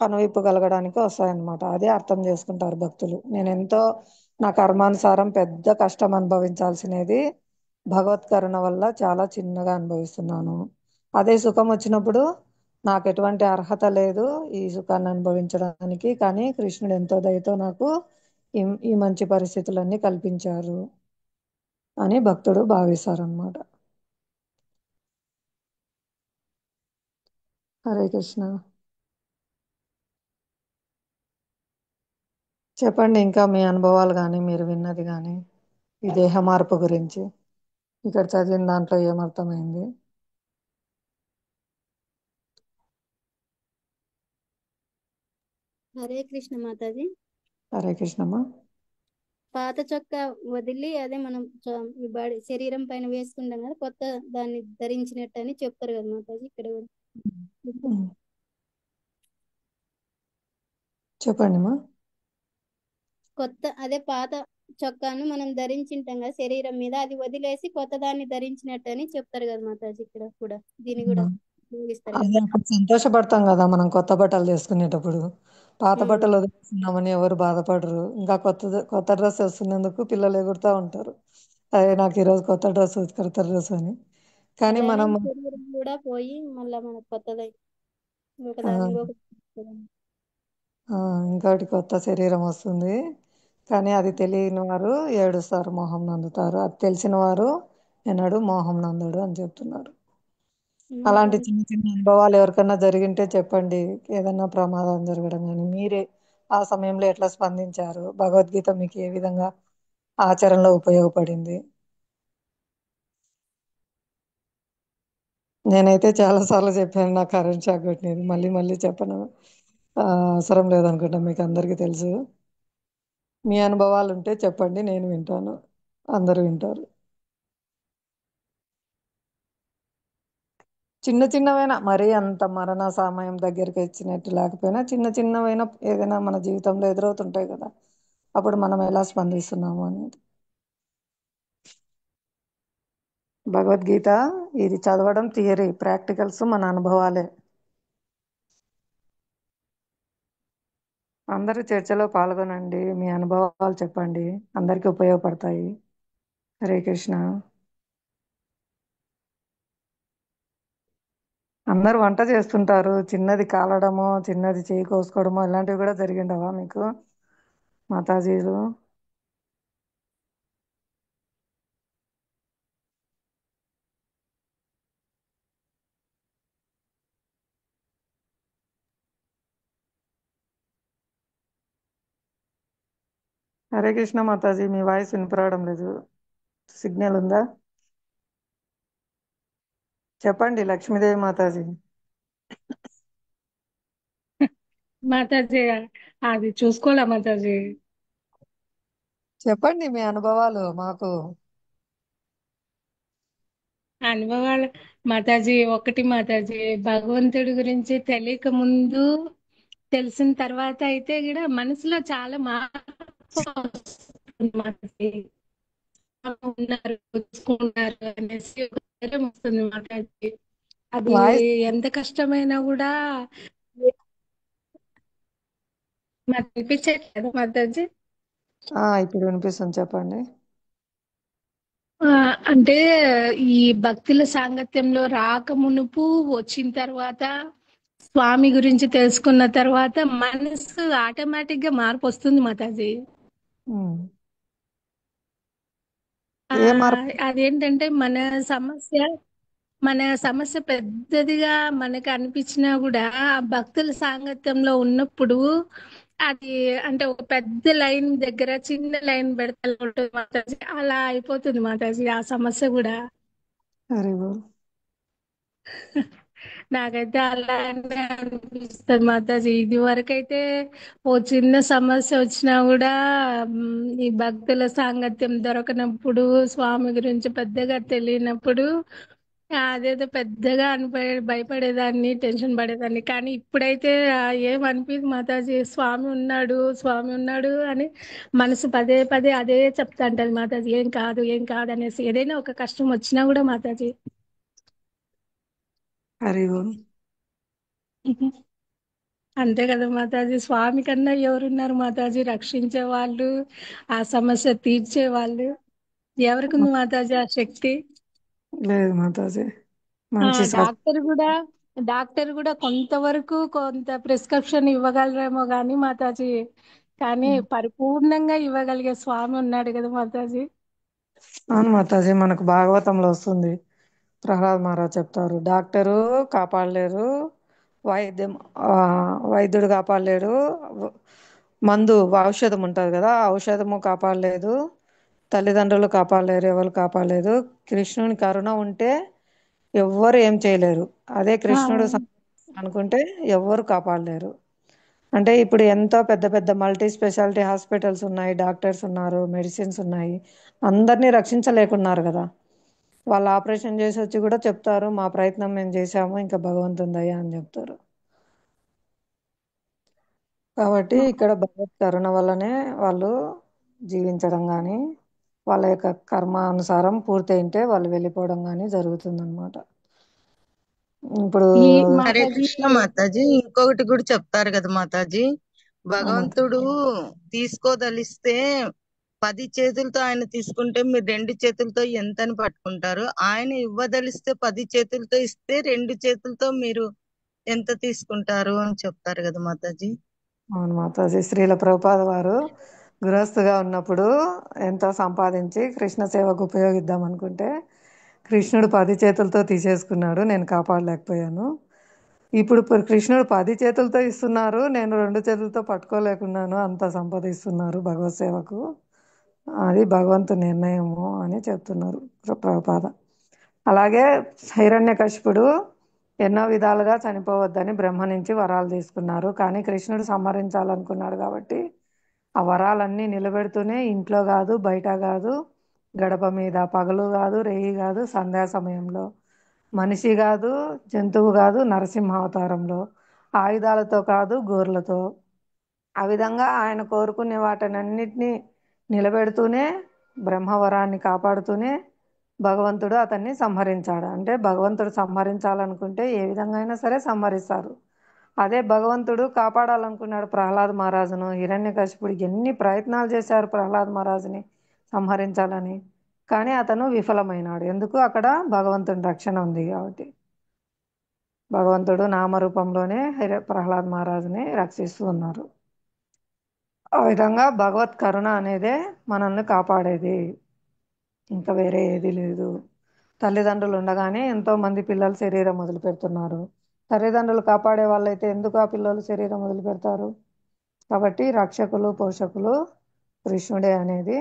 కనువిప్పు కలగడానికి వస్తాయన్నమాట. అదే అర్థం చేసుకుంటారు భక్తులు. నేను ఎంతో నా కర్మానుసారం పెద్ద కష్టం అనుభవించాల్సినది భగవత్ కరుణ వల్ల చాలా చిన్నగా అనుభవిస్తున్నాను. అదే సుఖం వచ్చినప్పుడు నాకు ఎటువంటి అర్హత లేదు ఈ సుఖాన్ని అనుభవించడానికి, కానీ కృష్ణుడు ఎంతో దయతో నాకు ఈ ఈ మంచి పరిస్థితులన్నీ కల్పించారు అని భక్తుడు భావిస్తారనమాట. హరే కృష్ణ. చెప్పండి ఇంకా మీ అనుభవాలు కానీ మీరు విన్నది కానీ ఈ దేహ మార్పు గురించి. ఇక్కడ చదివిన దాంట్లో ఏమర్థమైంది? హరే కృష్ణ మాతాజీ. హరే కృష్ణమ్మ. పాత చొక్కా వదిలి అదే మనం ఈ బాడీ శరీరం పైన వేసుకుంటాం కదా, కొత్త దాన్ని ధరించినట్టు అని చెప్తారు కదా మాతాజీ ఇక్కడ కూడా. ఉమ్. చెప్పండి అమ్మా. కొత్త అదే పాత చొక్కాను మనం ధరించింటాం కదా శరీరం మీద, అది వదిలేసి కొత్త దాన్ని ధరించినట్టు అని చెప్తారు కదా మాతాజీ ఇక్కడ కూడా. దీన్ని కూడా ఉపయోగిస్తారు అదే కదా. అప్పుడు సంతోషపడతాం కదా మనం కొత్త బట్టలు వేసుకునేటప్పుడు. పాత బట్టలు వదిలేస్తున్నామని ఎవరు బాధపడరు. ఇంకా కొత్త కొత్త డ్రెస్ వేస్తున్నందుకు పిల్లలు ఎగురుతూ ఉంటారు, అదే నాకు ఈరోజు కొత్త డ్రెస్, కొత్త డ్రెస్ అని. కానీ అలానే మనం ఈ శరీరం కూడా పోయి మళ్ళా మనకు కొత్తదై ఆ, ఒకదాని ఇంకొక. ఇంకోటి కొత్త శరీరం వస్తుంది. కానీ అది తెలియని వారు ఏడుస్తారు, మోహం నందుతారు. అది తెలిసిన వారు ఎన్నడూ మోహం నందడు అని చెప్తున్నారు. అలాంటి మాతాజీ చిన్న చిన్న అనుభవాలు ఎవరికైనా జరిగింటే చెప్పండి. ఏదైనా ప్రమాదం జరగడం కానీ మీరే ఆ సమయంలో ఎట్లా స్పందించారు, భగవద్గీత మీకు ఏ విధంగా ఆచరణలో ఉపయోగపడింది. నేనైతే చాలా సార్లు చెప్పాను, నాకు కరెంట్ షాక్ కొట్టినది. మళ్ళీ మళ్ళీ చెప్పను అవసరం లేదనుకుంటా, మీకు అందరికీ తెలుసు. మీ అనుభవాలు ఉంటే చెప్పండి, నేను వింటాను, అందరూ వింటారు. చిన్న చిన్నవైనా, మరీ అంత మరణ సమయం దగ్గరికి వచ్చినట్టు లేకపోయినా చిన్న చిన్నవైనా ఏదైనా మన జీవితంలో ఎదురవుతుంటాయి కదా, అప్పుడు మనం ఎలా స్పందిస్తున్నాము అనేది. భగవద్గీత ఇది చదవడం థియరీ, ప్రాక్టికల్స్ మన అనుభవాలే. అందరూ చర్చలో పాల్గొనండి, మీ అనుభవాలు చెప్పండి, అందరికీ ఉపయోగపడతాయి. హరే కృష్ణ. అందరూ వంట చేస్తుంటారు, చిన్నది కాలడమో చిన్నది చేయి కోసుకోవడమో ఇలాంటివి కూడా జరిగిండవా మీకు మాతాజీలు? హరే కృష్ణ మాతాజీ, మీ వాయిస్ వినపడడం లేదు, సిగ్నల్ ఉందా? చెప్పండి లక్ష్మీదేవి మాతాజీ. మాతాజీ అది చూసుకోలే మాతాజీ. చెప్పండి మీ అనుభవాలు మాకు. అనుభవాలు మాతాజీ, ఒకటి మాతాజీ, భగవంతుడి గురించి తెలియక ముందు తెలిసిన తర్వాత అయితే కూడా మనసులో చాలా మార్పు వస్తుంది మాతాజీ. ఉన్నారు, చూసుకున్నారు అనేసి ఒక ధైర్యం వస్తుంది మాతాజీ. అది వాయిస్ ఎంత కష్టమైనా కూడా నాకు అనిపించట్లేదు మాతాజీ. ఇప్పుడు వినిపిస్తుంది, చెప్పండి. ఆ, అంటే ఈ భక్తుల సాంగత్యంలో రాక మునుపు వచ్చిన తర్వాత స్వామి గురించి తెలుసుకున్న తర్వాత మనసు ఆటోమేటిక్ గా మార్పు వస్తుంది మాతాజీ. ఉమ్. ఆ ఏ మార్పు? అదేంటంటే మన సమస్య పెద్దదిగా మనకు అనిపించినా కూడా ఆ భక్తుల సాంగత్యంలో ఉన్నప్పుడు అది అంటే ఒక పెద్ద లైన్ దగ్గర చిన్న లైన్ పెడితే ఎలా ఉంటుంది మాతాజీ, అలా అయిపోతుంది మాతాజీ ఆ సమస్య కూడా. Very good. నాకైతే అలానే అనిపిస్తుంది మాతాజీ. ఇది వరకైతే ఓ చిన్న సమస్య వచ్చినా కూడా ఈ భక్తుల సాంగత్యం దొరకనప్పుడు, స్వామి గురించి పెద్దగా తెలియనప్పుడు అదేదో పెద్దగా భయపడేదాన్ని, టెన్షన్ పడేదాన్ని. కానీ ఇప్పుడైతే ఏం అనిపించదు మాతాజీ. స్వామి ఉన్నాడు, స్వామి ఉన్నాడు అని మనసు పదే పదే అదే చెప్తా ఉంటది మాతాజీ. ఏం కాదు, ఏం కాదు అనేసి. ఏదైనా ఒక కష్టం వచ్చినా కూడా మాతాజీ. Very good. అంతే కదా మాతాజీ. స్వామి కన్నా ఎవరున్నారు మాతాజీ రక్షించే వాళ్ళు, ఆ సమస్య తీర్చే వాళ్ళు? ఎవరికి ఉంది మాతాజీ ఆ శక్తి? లేదు మాతాజీ. ఆ మంచి డాక్టర్ కూడా కొంతవరకు కొంత ప్రిస్క్రిప్షన్ ఇవ్వగలరేమో గాని మాతాజీ, కానీ పరిపూర్ణంగా ఇవ్వగలిగే స్వామి ఉన్నాడు కదా మాతాజీ. అవును మాతాజీ, మనకు భాగవతంలో వస్తుంది. ప్రహ్లాద్ మహారాజ్ చెప్తారు, డాక్టరు కాపాడలేరు, వైద్యం ఆ, వైద్యుడు కాపాడలేడు, మందు ఔషధం ఉంటుంది కదా, ఆ ఔషధము కాపాడలేదు, తల్లిదండ్రులు కాపాడలేరు, ఎవరు కాపాడలేదు. కృష్ణుని కరుణ ఉంటే ఎవ్వరు ఏం చేయలేరు. అదే ఆ కృష్ణుడు అనుకుంటే ఎవ్వరు కాపాడలేరు. అంటే ఇప్పుడు ఎంతో పెద్ద పెద్ద మల్టీ స్పెషాలిటీ హాస్పిటల్స్ ఉన్నాయి, డాక్టర్స్ ఉన్నారు, మెడిసిన్స్ ఉన్నాయి, అందరినీ రక్షించలేకున్నారు కదా. వాళ్ళు ఆపరేషన్ చేసి వచ్చి కూడా చెప్తారు, మా ప్రయత్నం మేము చేశాము, ఇంకా భగవంతుని దయ అని చెప్తారు. కాబట్టి ఇక్కడ భగవత్ కరుణ వల్లనే వాళ్ళు జీవించడం కానీ, వాళ్ళ యొక్క కర్మ అనుసారం పూర్తయింటే వాళ్ళు వెళ్ళిపోవడం కానీ జరుగుతుందన్నమాట. ఇప్పుడు ఈ హరే మాతాజీ కృష్ణ మాతాజీ, ఇంకొకటి కూడా చెప్తారు కదా మాతాజీ, ఆ మాత భగవంతుడు తీసుకోదలిస్తే 10 చేతులతో ఆయన తీసుకుంటే మీరు 2 చేతులతో ఎంతని పట్టుకుంటారు, ఆయన ఇవ్వదలిస్తే 10 చేతులతో ఇస్తే 2 చేతులతో మీరు ఎంత తీసుకుంటారు అని చెప్తారు కదా మాతాజీ. అవును మాతాజీ, శ్రీల ప్రభుపాద వారు గృహస్థుగా ఉన్నప్పుడు ఎంతో సంపాదించి కృష్ణ సేవకు ఉపయోగిద్దాం అనుకుంటే కృష్ణుడు 10 చేతులతో తీసేసుకున్నాడు, నేను కాపాడలేకపోయాను. ఇప్పుడు కృష్ణుడు 10 చేతులతో ఇస్తున్నారు, నేను 2 చేతులతో పట్టుకోలేకున్నాను, అంత సంపాదిస్తున్నారు భగవత్ సేవకు. అది భగవంతు నిర్ణయము అని చెప్తున్నారు ప్రభుపాద. అలాగే హిరణ్యకశిపుడు ఎన్నో విధాలుగా చనిపోవద్దని బ్రహ్మ నుంచి వరాలు తీసుకున్నారు, కానీ కృష్ణుడు సంహరించాలనుకున్నాడు కాబట్టి ఆ వరాలన్నీ నిలబెడుతూనే ఇంట్లో కాదు, బయట కాదు, గడప మీద పగలు కాదు, రేయి కాదు, సంధ్యా సమయంలో, మనిషి కాదు, జంతువు కాదు, నరసింహ అవతారంలో, ఆయుధాలతో కాదు, గోర్లతో, ఆ విధంగా ఆయన కోరుకునే వాటినన్నిటినీ నిలబెడుతూనే, బ్రహ్మవరాన్ని కాపాడుతూనే భగవంతుడు అతన్ని సంహరించాడు. అంటే భగవంతుడు సంహరించాలనుకుంటే ఏ విధంగా అయినా సరే సంహరిస్తారు. అదే భగవంతుడు కాపాడాలనుకున్నాడు ప్రహ్లాద్ మహారాజును. హిరణ్యకశిపుడు ఎన్ని ప్రయత్నాలు చేశారు ప్రహ్లాద్ మహారాజుని సంహరించాలని, కానీ అతను విఫలమైనాడు. ఎందుకు? అక్కడ భగవంతుని రక్షణ ఉంది కాబట్టి. భగవంతుడు నామరూపంలోనే ప్రహ్లాద్ మహారాజుని రక్షిస్తూ ఉన్నారు. ఆ విధంగా భగవత్ కరుణ అనేదే మనల్ని కాపాడేది, ఇంకా వేరే ఏది లేదు. తల్లిదండ్రులు ఉండగానే ఎంతో మంది పిల్లలు శరీరం వదిలిపెడుతున్నారు. తల్లిదండ్రులు కాపాడే వాళ్ళైతే ఎందుకు ఆ పిల్లలు శరీరం వదిలిపెడతారు? కాబట్టి రక్షకులు పోషకులు కృష్ణుడే అనేది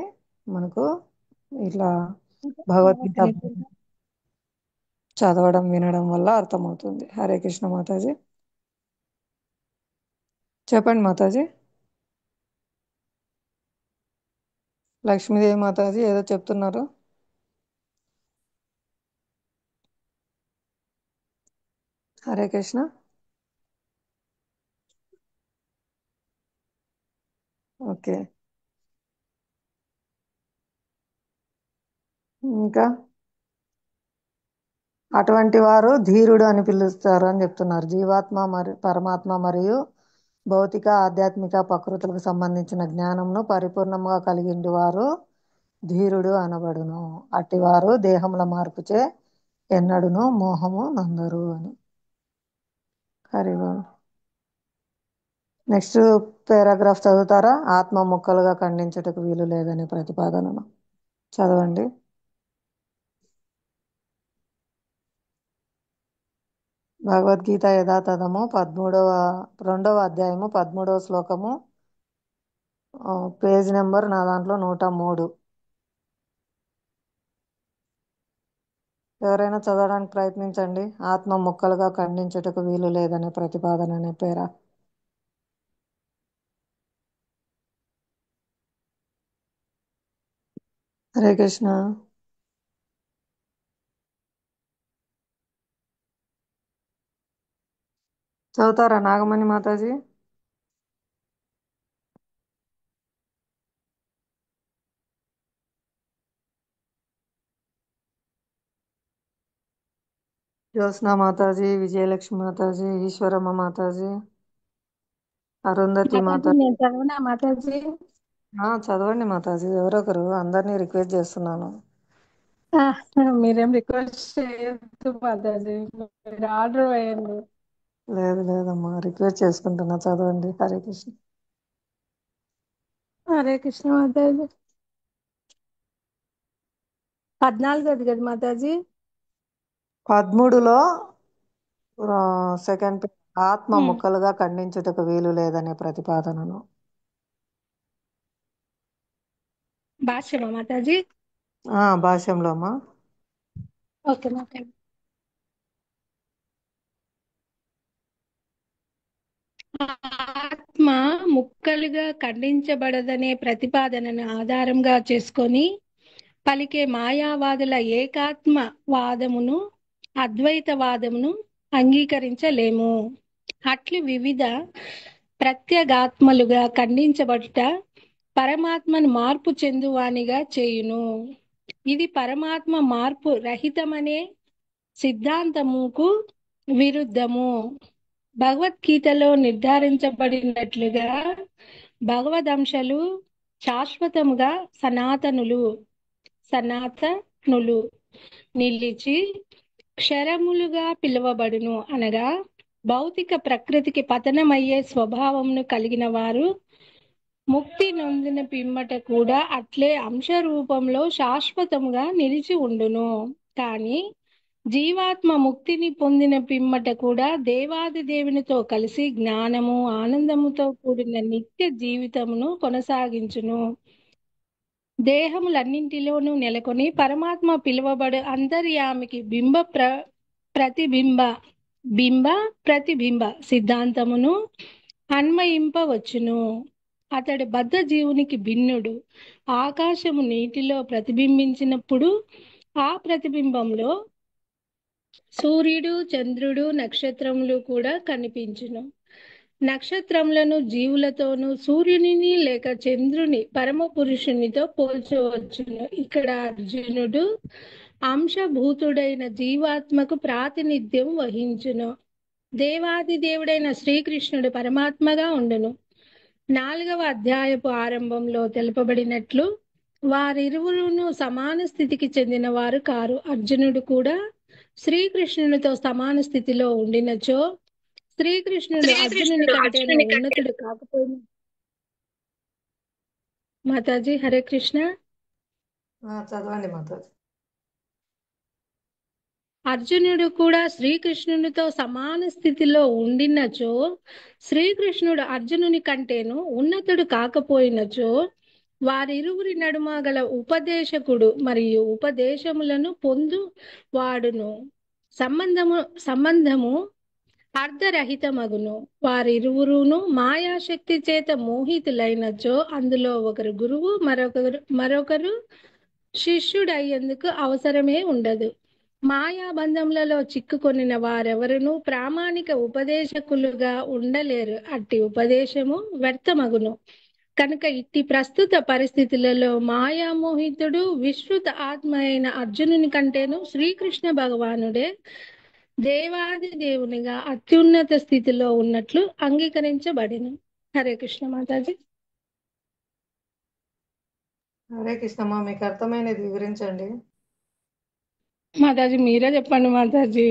మనకు ఇట్లా భగవద్గీత చదవడం వినడం వల్ల అర్థమవుతుంది. హరే కృష్ణ మాతాజీ. చెప్పండి మాతాజీ. లక్ష్మీదేవి మాతాజీ ఏదో చెప్తున్నారు. హరే కృష్ణ. ఓకే, ఇంకా అటువంటి వారు ధీరుడు అని పిలుస్తారు అని చెప్తున్నారు. జీవాత్మ మరియు పరమాత్మ మరియు భౌతిక ఆధ్యాత్మిక ప్రకృతులకు సంబంధించిన జ్ఞానంను పరిపూర్ణంగా కలిగిన వారు ధీరుడు అనబడును. అట్టివారు దేహముల మార్పుచే ఎన్నడును మోహము నందరు అని. హరి ఓం. నెక్స్ట్ పారాగ్రాఫ్ చదువుతారా? ఆత్మ ముక్కలుగా ఖండించుటకు వీలు లేదనే ప్రతిపాదనను చదవండి. భగవద్గీత యథాతథము 2వ అధ్యాయము 13వ శ్లోకము, పేజ్ నెంబర్ నా దాంట్లో 103. ఎవరైనా చదవడానికి ప్రయత్నించండి. ఆత్మ ముక్కలుగా ఖండించుటకు వీలు లేదనే ప్రతిపాదన అనే పేరా. హరే కృష్ణ. చదువుతారా నాగమణి మాతాజీ? జ్యోత్స్నా మాతాజీ, విజయలక్ష్మి మాతాజీ, ఈశ్వరమ్మ మాతాజీ, అరుంధతి మాతాజీ మాతాజీ. నేను చదవనా మాతాజీ? చదవండి మాతాజీ, ఎవరొకరు, అందరినీ రిక్వెస్ట్ చేస్తున్నాను. ఆ, మీరేం రిక్వెస్ట్ చేయొద్దు మాతాజీ, మీరు ఆర్డర్ వేయండి. లేదమ్మా, రిక్వెస్ట్ చేసుకుంటున్నా, చదవండి. హరే కృష్ణ. హరే కృష్ణ మాతాజీ. 14 కదా మాతాజీ? 13లో సెకండ్ ఆత్మ ఉమ్. ముక్కలుగా ఖండించుటకు వీలు లేదనే ప్రతిపాదనను. భాష్యమా మాతాజీ? భాష్యంలో అమ్మా. ఓకే మాతాజీ. ఆత్మ ముక్కలుగా ఖండించబడదనే ప్రతిపాదనను ఆధారంగా చేసుకొని పలికే మాయావాదుల ఏకాత్మ వాదమును, అద్వైతవాదమును అంగీకరించలేము. అట్లు వివిధ ప్రత్యేగాత్మలుగా ఖండించబడుట పరమాత్మను మార్పు చెందువానిగా చేయును. ఇది పరమాత్మ మార్పు రహితమనే సిద్ధాంతముకు విరుద్ధము. భగవద్గీతలో నిర్ధారించబడినట్లుగా భగవదంశలు శాశ్వతముగా సనాతనులు నిలిచి క్షరములుగా పిలువబడును. అనగా భౌతిక ప్రకృతికి పతనమయ్యే స్వభావమును కలిగిన వారు ముక్తి నొందిన పిమ్మట కూడా అట్లే అంశ రూపంలో శాశ్వతముగా నిలిచి ఉండును. కానీ జీవాత్మ ముక్తిని పొందిన పిమ్మట కూడా దేవాది దేవునితో కలిసి జ్ఞానము ఆనందముతో కూడిన నిత్య జీవితమును కొనసాగించును. దేహములన్నింటిలోనూ నెలకొని పరమాత్మ పిలువబడు అంతర్యామికి బింబ ప్రతిబింబ సిద్ధాంతమును అన్వయింపవచ్చును. అతడు బద్ధ జీవునికి భిన్నుడు. ఆకాశము నీటిలో ప్రతిబింబించినప్పుడు ఆ ప్రతిబింబంలో సూర్యుడు, చంద్రుడు, నక్షత్రములు కూడా కనిపించును. నక్షత్రములను జీవులతోనూ, సూర్యునిని లేక చంద్రుని పరమ పురుషునితో పోల్చవచ్చును. ఇక్కడ అర్జునుడు అంశభూతుడైన జీవాత్మకు ప్రాతినిధ్యం వహించును. దేవాది దేవుడైన శ్రీకృష్ణుడు పరమాత్మగా ఉండును. 4వ అధ్యాయపు ఆరంభంలో తెలుపబడినట్లు వారిరువురును సమాన స్థితికి చెందిన వారు కారు. అర్జునుడు కూడా శ్రీకృష్ణునితో సమాన స్థితిలో ఉండినచో శ్రీకృష్ణుడు అర్జునుని కంటే ఉన్నతుడు కాకపోయిన. మాతాజీ హరే కృష్ణ. చదవండి మాతాజీ. అర్జునుడు కూడా శ్రీకృష్ణునితో సమాన స్థితిలో ఉండినచో శ్రీకృష్ణుడు అర్జునుని కంటేను ఉన్నతుడు కాకపోయినచో వారిరువురి నడుమ గల ఉపదేశకుడు మరియు ఉపదేశములను పొందు వాడును. సంబంధము అర్ధరహితమగును. వారిరువురును మాయాశక్తి చేత మోహితులైనచో అందులో ఒకరు గురువు, మరొకరు శిష్యుడయ్యేందుకు అవసరమే ఉండదు. మాయాబంధములలో చిక్కుకొనిన వారెవరునూ ప్రామాణిక ఉపదేశకులుగా ఉండలేరు. అట్టి ఉపదేశము వ్యర్థమగును. కనుక ఇట్టి ప్రస్తుత పరిస్థితులలో మాయామోహితుడు విశ్రుత ఆత్మ అయిన అర్జునుని కంటేను శ్రీకృష్ణ భగవానుడే దేవాది దేవునిగా అత్యున్నత స్థితిలో ఉన్నట్లు అంగీకరించబడిను. హరే కృష్ణ మాతాజీ. హరే కృష్ణమ్మ, మీకు అర్థమైనది వివరించండి. మాతాజీ మీరే చెప్పండి మాతాజీ.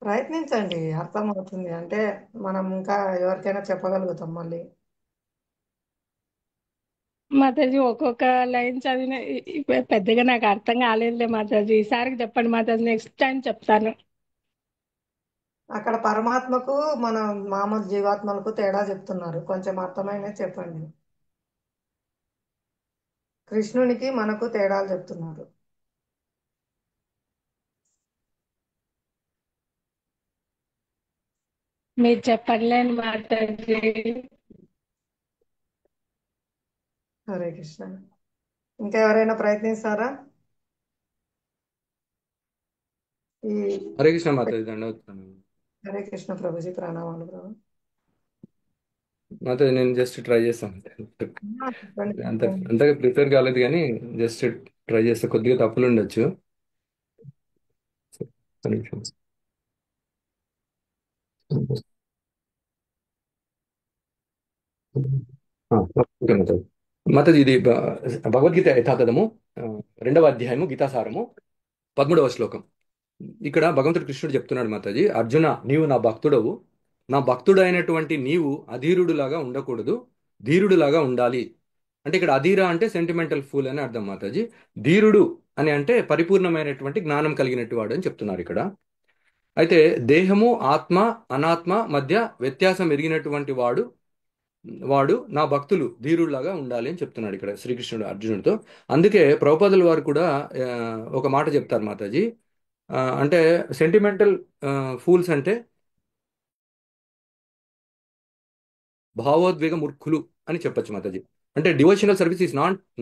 ప్రయత్నించండి, అర్థమవుతుంది అంటే మనం ఇంకా ఎవరికైనా చెప్పగలుగుతాం మళ్ళీ. మాతాజీ ఒక్కొక్క లైన్ చదివిన పెద్దగా నాకు అర్థం కాలేదులే మాతాజీ. ఈసారికి చెప్పండి మాతాజీ, నెక్స్ట్ టైం చెప్తాను. అక్కడ పరమాత్మకు మన మామూలు జీవాత్మలకు తేడా చెప్తున్నారు, కొంచెం అర్థమైనది చెప్పండి. కృష్ణునికి మనకు తేడాలు చెప్తున్నారు. మీరు చెప్పలేని మాతాజీ. హరే కృష్ణ. ఇంకా ఎవరైనా ప్రయత్నిస్తారా? ఈ హరే కృష్ణ మాతాజీ, దండవత్తాను. హరే కృష్ణ ప్రభుజీ, ప్రణామాలు ప్రభు. మాతాజీ నేను జస్ట్ ట్రై చేస్తాను. చెప్పండి. అంతగా ప్రిపేర్ కాలేదు కానీ జస్ట్ ట్రై చేస్తే కొద్దిగా తప్పులు ఉండొచ్చు. ఒక్క నిమిషం. ఓకే మాతాజీ. మాతాజీ ఇది భగవద్గీత యథాతథము 2వ అధ్యాయము గీతాసారము 13వ శ్లోకం. ఇక్కడ భగవంతుడు కృష్ణుడు చెప్తున్నాడు మాతాజీ, అర్జున నీవు నా భక్తుడవు, నా భక్తుడైనటువంటి నీవు అధీరుడులాగా ఉండకూడదు, ధీరుడులాగా ఉండాలి. అంటే ఇక్కడ అధీర అంటే సెంటిమెంటల్ ఫూల్ అని అర్థం మాతాజీ. ధీరుడు అని అంటే పరిపూర్ణమైనటువంటి జ్ఞానం కలిగినట్టు వాడు అని చెప్తున్నారు ఇక్కడ. అయితే దేహము ఆత్మ అనాత్మ మధ్య వ్యత్యాసం ఎరిగినటువంటి వాడు నా భక్తులు ధీరుడులాగా ఉండాలి అని చెప్తున్నాడు ఇక్కడ శ్రీకృష్ణుడు అర్జునుడితో. అందుకే ప్రభుపాదుల వారు కూడా ఒక మాట చెప్తారు మాతాజీ, అంటే సెంటిమెంటల్ ఫూల్స్ అంటే భావోద్వేగ మూర్ఖులు అని చెప్పొచ్చు మాతాజీ. అంటే devotional service is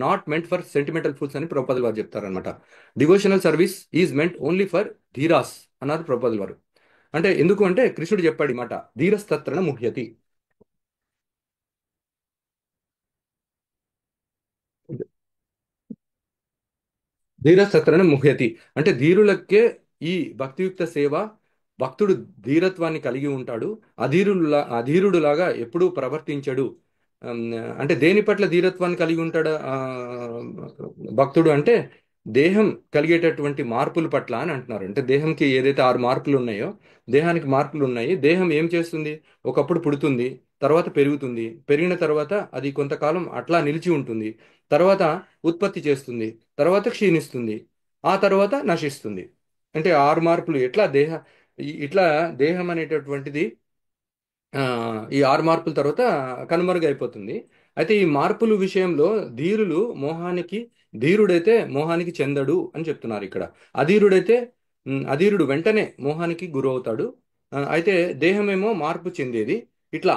not meant for sentimental fools అని ప్రభుపాదుల వారు చెప్తారనమాట. Devotional service is meant only for ధీరాస్ అన్నారు ప్రభుపాదుల వారు. అంటే ఎందుకు అంటే కృష్ణుడు చెప్పాడు ఈ మాట, ధీరస్తత్రన ముహ్యతి. ధీరస్తత్రన ముహ్యతి అంటే ధీరులకే ఈ భక్తియుక్త సేవ, భక్తుడు ధీరత్వాన్ని కలిగి ఉంటాడు, అధీరుడులాగా ఎప్పుడూ ప్రవర్తించడు. అంటే దేని పట్ల ధీరత్వాన్ని కలిగి ఉంటాడు భక్తుడు అంటే దేహం కలిగేటటువంటి మార్పుల పట్ల అని అంటున్నారు. అంటే దేహంకి ఏదైతే 6 మార్పులు ఉన్నాయో, దేహానికి మార్పులు ఉన్నాయి. దేహం ఏం చేస్తుంది, ఒకప్పుడు పుడుతుంది, తర్వాత పెరుగుతుంది, పెరిగిన తర్వాత అది కొంతకాలం అట్లా నిలిచి ఉంటుంది, తర్వాత ఉత్పత్తి చేస్తుంది, తర్వాత క్షీణిస్తుంది, ఆ తర్వాత నశిస్తుంది. అంటే 6 మార్పులు ఇట్లా దేహం అనేటటువంటిది ఈ 6 మార్పుల తర్వాత కనుమరుగైపోతుంది. అయితే ఈ మార్పుల విషయంలో ధీరుడైతే మోహానికి చెందడు అని చెప్తున్నారు ఇక్కడ. అధీరుడు వెంటనే మోహానికి గురవుతాడు. అయితే దేహమేమో మార్పు చెందేది. ఇట్లా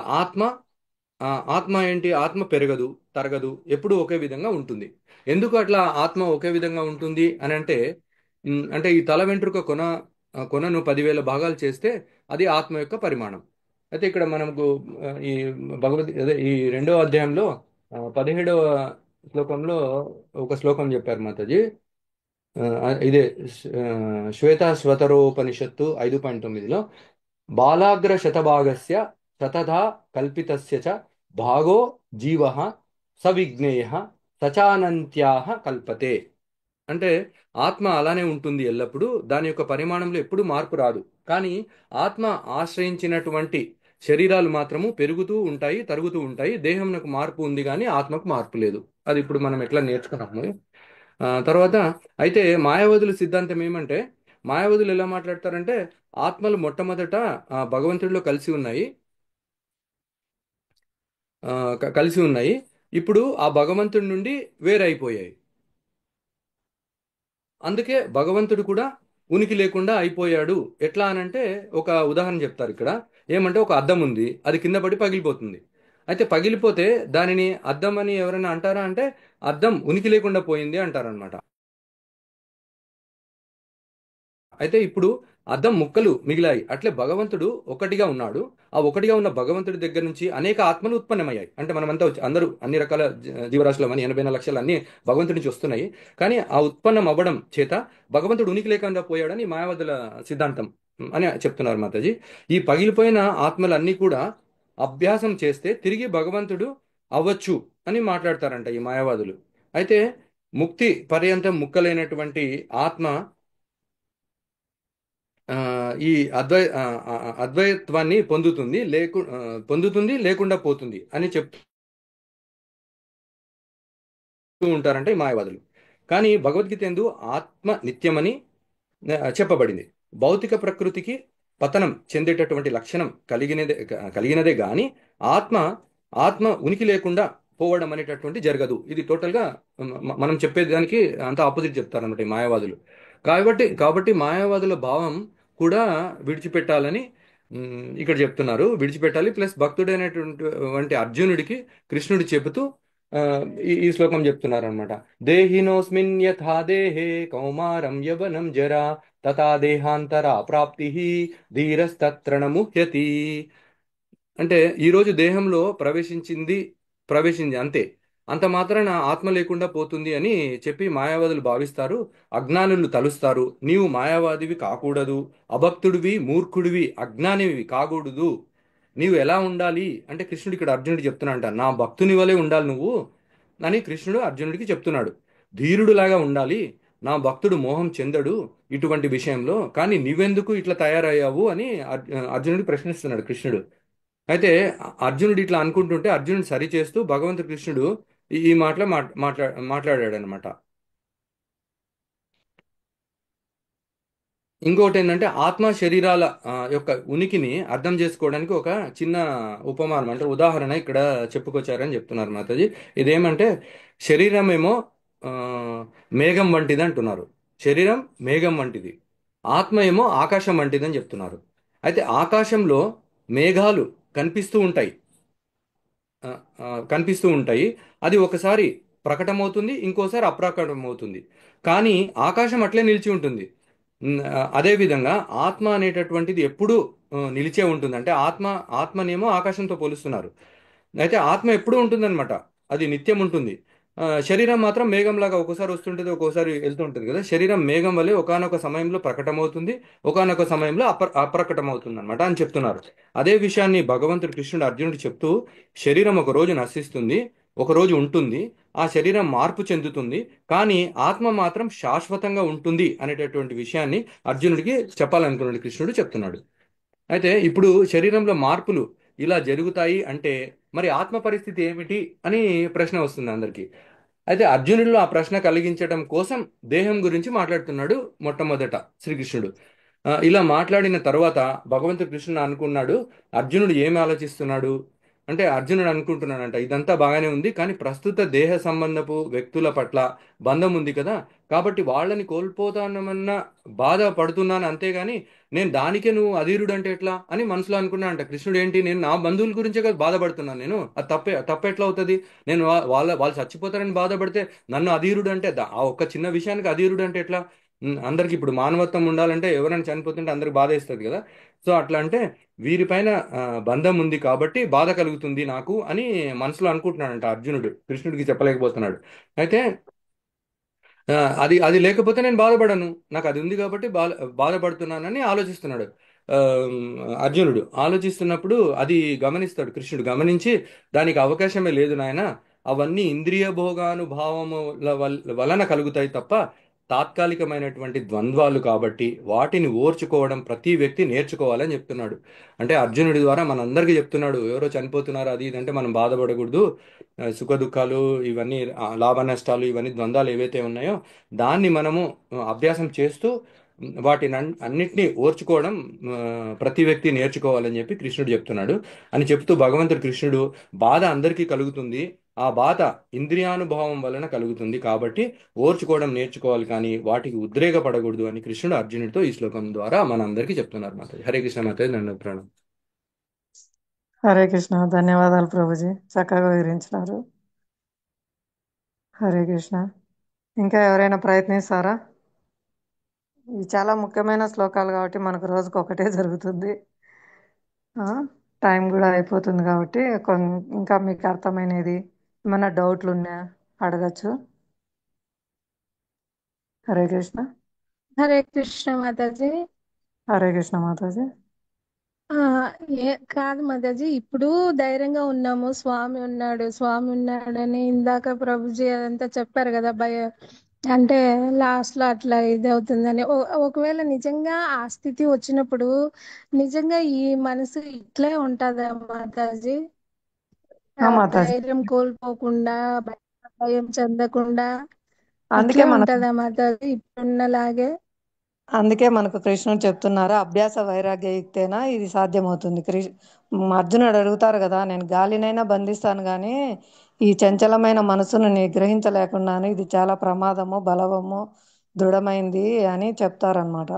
ఆత్మ ఏంటి, ఆత్మ పెరగదు, తరగదు, ఎప్పుడూ ఒకే విధంగా ఉంటుంది. ఎందుకు అట్లా ఆత్మ ఒకే విధంగా ఉంటుంది అని అంటే ఈ తల వెంట్రుక కొనను 10,000 భాగాలు చేస్తే అది ఆత్మ యొక్క పరిమాణం. అయితే ఇక్కడ మనకు ఈ అదే ఈ 2వ అధ్యాయంలో 17వ శ్లోకంలో ఒక శ్లోకం చెప్పారు మాతాజీ. ఇదే శ్వేతాశ్వతరోపనిషత్తు 5.9లో బాలాగ్ర శతభాగస్య శతధా కల్పితస్య చ భాగో జీవః సవిజ్ఞేయ సచానంత్యాః కల్పతే. అంటే ఆత్మ అలానే ఉంటుంది ఎల్లప్పుడూ, దాని యొక్క పరిమాణంలో ఎప్పుడూ మార్పు రాదు. కానీ ఆత్మ ఆశ్రయించినటువంటి శరీరాలు మాత్రము పెరుగుతూ ఉంటాయి, తరుగుతూ ఉంటాయి. దేహంకు మార్పు ఉంది కానీ ఆత్మకు మార్పు లేదు. అది ఇప్పుడు మనం ఎట్లా నేర్చుకున్నాము. తర్వాత అయితే మాయావదుల సిద్ధాంతం ఏమంటే, మాయావదులు ఎలా మాట్లాడతారంటే ఆత్మలు మొట్టమొదట భగవంతుడిలో కలిసి ఉన్నాయి, ఇప్పుడు ఆ భగవంతుడి నుండి వేరైపోయాయి. అందుకే భగవంతుడు కూడా ఉనికి లేకుండా అయిపోయాడు. ఎట్లా అనంటే ఒక ఉదాహరణ చెప్తారు ఇక్కడ. ఏమంటే ఒక అద్దం ఉంది, అది కింద పడి పగిలిపోతుంది. అయితే పగిలిపోతే దానిని అద్దం అని ఎవరైనా అంటారా అంటే అద్దం ఉనికి లేకుండా పోయింది అంటారనమాట. అయితే ఇప్పుడు అద్దం ముక్కలు మిగిలాయి. అట్లే భగవంతుడు ఒకటిగా ఉన్నాడు. ఆ ఒకటిగా ఉన్న భగవంతుడి దగ్గర నుంచి అనేక ఆత్మలు ఉత్పన్నమయ్యాయి. అంటే మనమంతా అందరూ అన్ని రకాల జీవరాశులు అని 84 లక్షలు అన్ని భగవంతుడి నుంచి వస్తున్నాయి. కానీ ఆ ఉత్పన్నం అవ్వడం చేత భగవంతుడు ఉనికి లేకుండా పోయాడని మాయావదుల సిద్ధాంతం అని చెప్తున్నారు మాతాజీ. ఈ పగిలిపోయిన ఆత్మలన్నీ కూడా అభ్యాసం చేస్తే తిరిగి భగవంతుడు అవ్వచ్చు అని మాట్లాడతారంట ఈ మాయావాదులు. అయితే ముక్తి పర్యంతం ముక్కలైనటువంటి ఆత్మ ఆ, ఈ అద్వైత్వాన్ని పొందుతుంది లేకుండా పోతుంది అని చెప్తూ ఉంటారంటే ఈ మాయవాదులు. కానీ భగవద్గీత యందు ఆత్మ నిత్యమని చెప్పబడింది. భౌతిక ప్రకృతికి పతనం చెందేటటువంటి లక్షణం కలిగినదే గాని ఆత్మ ఆత్మ ఉనికి లేకుండా పోవడం అనేటటువంటి జరగదు. ఇది టోటల్గా మనం చెప్పేదానికి అంత ఆపోజిట్ చెప్తారన్నమాట ఈ మాయావాదులు. కాబట్టి మాయావాదుల భావం కూడా విడిచిపెట్టాలని ఇక్కడ చెప్తున్నారు. విడిచిపెట్టాలి ప్లస్ భక్తుడైనటువంటి అర్జునుడికి కృష్ణుడు చెబుతూ ఈ శ్లోకం చెప్తున్నారు అనమాట. దేహినోస్మిన్ యథా దేహే కౌమారం యవనం జరా తథా దేహాంతర ప్రాప్తి ధీరస్తత్ర ముహ్యతి. అంటే ఈరోజు దేహంలో ప్రవేశించింది అంతే, అంత మాత్రాన ఆత్మ లేకుండా పోతుంది అని చెప్పి మాయావాదులు భావిస్తారు. అజ్ఞానులు తలుస్తారు, నీవు మాయావాదివి కాకూడదు, అభక్తుడివి, మూర్ఖుడివి, అజ్ఞానివి కాకూడదు. నీవు ఎలా ఉండాలి అంటే కృష్ణుడు ఇక్కడ అర్జునుడు చెప్తున్నాడంట, నా భక్తుని వలె ఉండాలి నువ్వు అని కృష్ణుడు అర్జునుడికి చెప్తున్నాడు. ధీరుడులాగా ఉండాలి, నా భక్తుడు మోహం చెందడు ఇటువంటి విషయంలో, కానీ నీవెందుకు ఇట్లా తయారయ్యావు అని అర్జునుడికి ప్రశ్నిస్తున్నాడు కృష్ణుడు. అయితే అర్జునుడు ఇట్లా అనుకుంటుంటే అర్జునుడు సరి చేస్తూ భగవంతుడు కృష్ణుడు ఈ మాటలో మాట్లాడాడు అనమాట. ఇంకొకటి ఏంటంటే ఆత్మ శరీరాల యొక్క ఉనికిని అర్థం చేసుకోవడానికి ఒక చిన్న ఉపమానం అంటే ఉదాహరణ ఇక్కడ చెప్పుకొచ్చారని చెప్తున్నారు మాతాజీ. ఇదేమంటే శరీరం ఏమో ఆ, మేఘం వంటిది అంటున్నారు. శరీరం మేఘం వంటిది, ఆత్మ ఏమో ఆకాశం వంటిది అని చెప్తున్నారు. అయితే ఆకాశంలో మేఘాలు కనిపిస్తూ ఉంటాయి ఆ, కనిపిస్తూ ఉంటాయి. అది ఒకసారి ప్రకటమవుతుంది, ఇంకోసారి అప్రకటమవుతుంది. కానీ ఆకాశం అట్లే నిలిచి ఉంటుంది. అదేవిధంగా ఆత్మ అనేటటువంటిది ఎప్పుడూ నిలిచే ఉంటుంది. అంటే ఆత్మనేమో ఆకాశంతో పోలుస్తున్నారు. అయితే ఆత్మ ఎప్పుడూ ఉంటుందన్నమాట, అది నిత్యం ఉంటుంది. శరీరం మాత్రం మేఘంలాగా ఒక్కోసారి వస్తుంటుంది, ఒక్కోసారి వెళ్తుంటుంది కదా. శరీరం మేఘం వల్లే ఒకానొక సమయంలో ప్రకటమవుతుంది, ఒకానొక సమయంలో అప్రకటమవుతుంది అనమాట అని చెప్తున్నారు. అదే విషయాన్ని భగవంతుడు కృష్ణుడు అర్జునుడు చెప్తూ, శరీరం ఒక రోజు నశిస్తుంది, ఒక రోజు ఉంటుంది, ఆ శరీరం మార్పు చెందుతుంది, కానీ ఆత్మ మాత్రం శాశ్వతంగా ఉంటుంది అనేటటువంటి విషయాన్ని అర్జునుడికి చెప్పాలనుకున్నాడు కృష్ణుడు చెప్తున్నాడు. అయితే ఇప్పుడు శరీరంలో మార్పులు ఇలా జరుగుతాయి అంటే మరి ఆత్మ పరిస్థితి ఏమిటి అని ప్రశ్న వస్తుంది అందరికీ. అయితే అర్జునుడిలో ఆ ప్రశ్న కలిగించడం కోసం దేహం గురించి మాట్లాడుతున్నాడు మొట్టమొదట శ్రీకృష్ణుడు. ఇలా మాట్లాడిన తర్వాత భగవంతుడు కృష్ణుడు అనుకున్నాడు, అర్జునుడు ఏమి ఆలోచిస్తున్నాడు అంటే అర్జునుడు అనుకుంటున్నాడంట, ఇదంతా బాగానే ఉంది కానీ ప్రస్తుత దేహ సంబంధపు వ్యక్తుల పట్ల బంధం ఉంది కదా, కాబట్టి వాళ్ళని కోల్పోతానమన్న బాధ పడుతున్నాను, అంతేగాని నేను దానికే నువ్వు అధీరుడు అంటే ఎట్లా అని మనసులో అనుకున్నా అంట. కృష్ణుడు ఏంటి, నేను నా బంధువుల గురించే కదా బాధపడుతున్నాను, నేను అది తప్ప ఎట్లా అవుతుంది, నేను వాళ్ళు చచ్చిపోతారని బాధపడితే నన్ను అధీరుడు అంటే ఆ ఒక్క చిన్న విషయానికి అధీరుడు అంటే ఎట్లా. అందరికి ఇప్పుడు మానవత్వం ఉండాలంటే ఎవరైనా చనిపోతుంటే అందరికి బాధ వేస్తుంది కదా. సో అట్లా అంటే వీరిపైన బంధం ఉంది కాబట్టి బాధ కలుగుతుంది నాకు అని మనసులో అనుకుంటున్నాడంట అర్జునుడు, కృష్ణుడికి చెప్పలేకపోతున్నాడు. అయితే ఆ, అది లేకపోతే నేను బాధపడను, నాకు అది ఉంది కాబట్టి బాధపడుతున్నానని ఆలోచిస్తున్నాడు. ఆ, అర్జునుడు ఆలోచిస్తున్నప్పుడు అది గమనిస్తాడు కృష్ణుడు. గమనించి దానికి అవకాశమే లేదు నాయన, అవన్నీ ఇంద్రియ భోగానుభావముల వలన కలుగుతాయి తప్ప తాత్కాలికమైనటువంటి ద్వంద్వాలు కాబట్టి వాటిని ఓర్చుకోవడం ప్రతి వ్యక్తి నేర్చుకోవాలని చెప్తున్నాడు. అంటే అర్జునుడి ద్వారా మనందరికీ చెప్తున్నాడు, ఎవరో చనిపోతున్నారు అది ఇది అంటే మనం బాధపడకూడదు. సుఖ దుఃఖాలు ఇవన్నీ లాభ నష్టాలు ఇవన్నీ ద్వంద్వాలు ఏవైతే ఉన్నాయో దాన్ని మనము అభ్యాసం చేస్తూ వాటిని అన్నిటినీ ఓర్చుకోవడం ప్రతి వ్యక్తి నేర్చుకోవాలని చెప్పి కృష్ణుడు చెప్తున్నాడు. అని చెప్తూ భగవంతుడు కృష్ణుడు బాధ అందరికీ కలుగుతుంది, ఆ బాధ ఇంద్రియానుభవం వలన కలుగుతుంది కాబట్టి ఓర్చుకోవడం నేర్చుకోవాలి కానీ వాటికి ఉద్రేకపడకూడదు అని కృష్ణుడు అర్జునుడితో ఈ శ్లోకం ద్వారా మనందరికీ చెప్తున్నారు మాతాజీ. హరే కృష్ణ మాతాజీ, నన్ను ప్రణామం. హరే కృష్ణ. ధన్యవాదాలు ప్రభుజీ, చక్కగా వివరించినారు. హరే కృష్ణ. ఇంకా ఎవరైనా ప్రయత్నిస్తారా? ఇవి చాలా ముఖ్యమైన శ్లోకాలు కాబట్టి మనకు రోజుకు ఒకటే జరుగుతుంది. ఆ, టైం కూడా అయిపోతుంది కాబట్టి ఇంకా మీకు అర్థమైనది ఏమైనా డౌట్లు ఉన్నాయా అడగచ్చు. హరే కృష్ణ. హరే కృష్ణ మాతాజీ. హరే కృష్ణ మాతాజీ. ఆ కాదు మాతాజీ, ఇప్పుడు ధైర్యంగా ఉన్నాము, స్వామి ఉన్నాడు స్వామి ఉన్నాడని ఇందాక ప్రభుజీ అదంతా చెప్పారు కదా, అంటే లాస్ట్ లో అట్లా ఇది అవుతుందని. ఒకవేళ నిజంగా ఆ స్థితి వచ్చినప్పుడు నిజంగా ఈ మనసు ఇట్లే ఉంటుందా మాతాజీ? మాతాజీ, ధైర్యం కోల్పోకుండా, భయం చెందకుండా అందుకే ఇట్లే మనకు ఉంటుందా మాతాజీ ఇప్పుడున్నలాగే? అందుకే మనకు కృష్ణుడు చెప్తున్నారు, అభ్యాస వైరాగ్య యుక్తేనా ఇది సాధ్యమవుతుంది. అర్జునుడు అడుగుతారు కదా, నేను గాలినైనా బంధిస్తాను కానీ ఈ చంచలమైన మనసును నిగ్రహించలేకున్నాను, ఇది చాలా ప్రమాదము, బలవము, దృఢమైంది అని చెప్తారనమాట.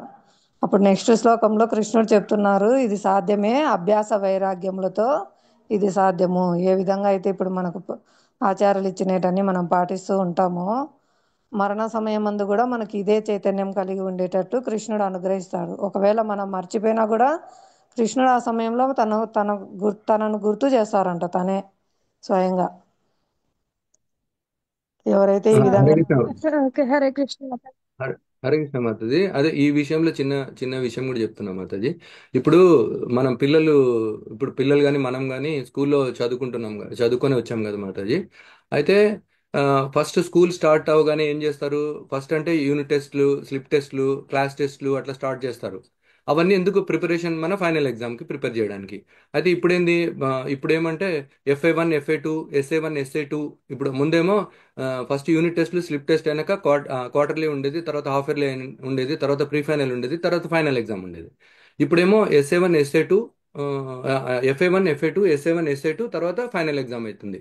అప్పుడు నెక్స్ట్ శ్లోకంలో కృష్ణుడు చెప్తున్నారు, ఇది సాధ్యమే, అభ్యాస వైరాగ్యములతో ఇది సాధ్యము. ఏ విధంగా అయితే ఇప్పుడు మనకు ఆచారాలు ఇచ్చినటన్ని మనం పాటిస్తూ ఉంటామో, మరణ సమయం మందు కూడా మనకి ఇదే చైతన్యం కలిగి ఉండేటట్టు కృష్ణుడు అనుగ్రహిస్తాడు. ఒకవేళ మనం మర్చిపోయినా కూడా కృష్ణుడు ఆ సమయంలో తనను గుర్తు చేస్తారంట తనే స్వయంగా. ఎవరైతే ఈ హరే విధంగా కృష్ణ. ఓకే, హరే కృష్ణ మాతాజీ. హరే హరే కృష్ణ మాతాజీ. అదే ఈ విషయంలో చిన్న చిన్న విషయం కూడా చెప్తున్నాం మాతాజీ. ఇప్పుడు మనం ఇప్పుడు పిల్లలు కానీ మనం కానీ స్కూల్లో చదువుకొని వచ్చాం కదా మాతాజీ. అయితే ఫస్ట్ స్కూల్ స్టార్ట్ అవగానే ఏం చేస్తారు? ఫస్ట్ అంటే యూనిట్ టెస్ట్లు, స్లిప్ టెస్ట్లు, క్లాస్ టెస్ట్లు అట్లా స్టార్ట్ చేస్తారు. అవన్నీ ఎందుకు? ప్రిపరేషన్, మన ఫైనల్ ఎగ్జామ్కి ప్రిపేర్ చేయడానికి. అయితే ఇప్పుడు ఏమంటే FA1 FA2 SA1 SA2. ఇప్పుడు ముందేమో ఫస్ట్ యూనిట్ టెస్ట్లు, స్లిప్ టెస్ట్ అయినాక క్వార్టర్లీ ఉండేది, తర్వాత హాఫ్ ఇయర్లీ ఉండేది, తర్వాత ప్రీ ఫైనల్ ఉండేది, తర్వాత ఫైనల్ ఎగ్జామ్ ఉండేది. ఇప్పుడేమో SA1 SA2, FA1 FA2 SA1 SA2 తర్వాత ఫైనల్ ఎగ్జామ్ అవుతుంది.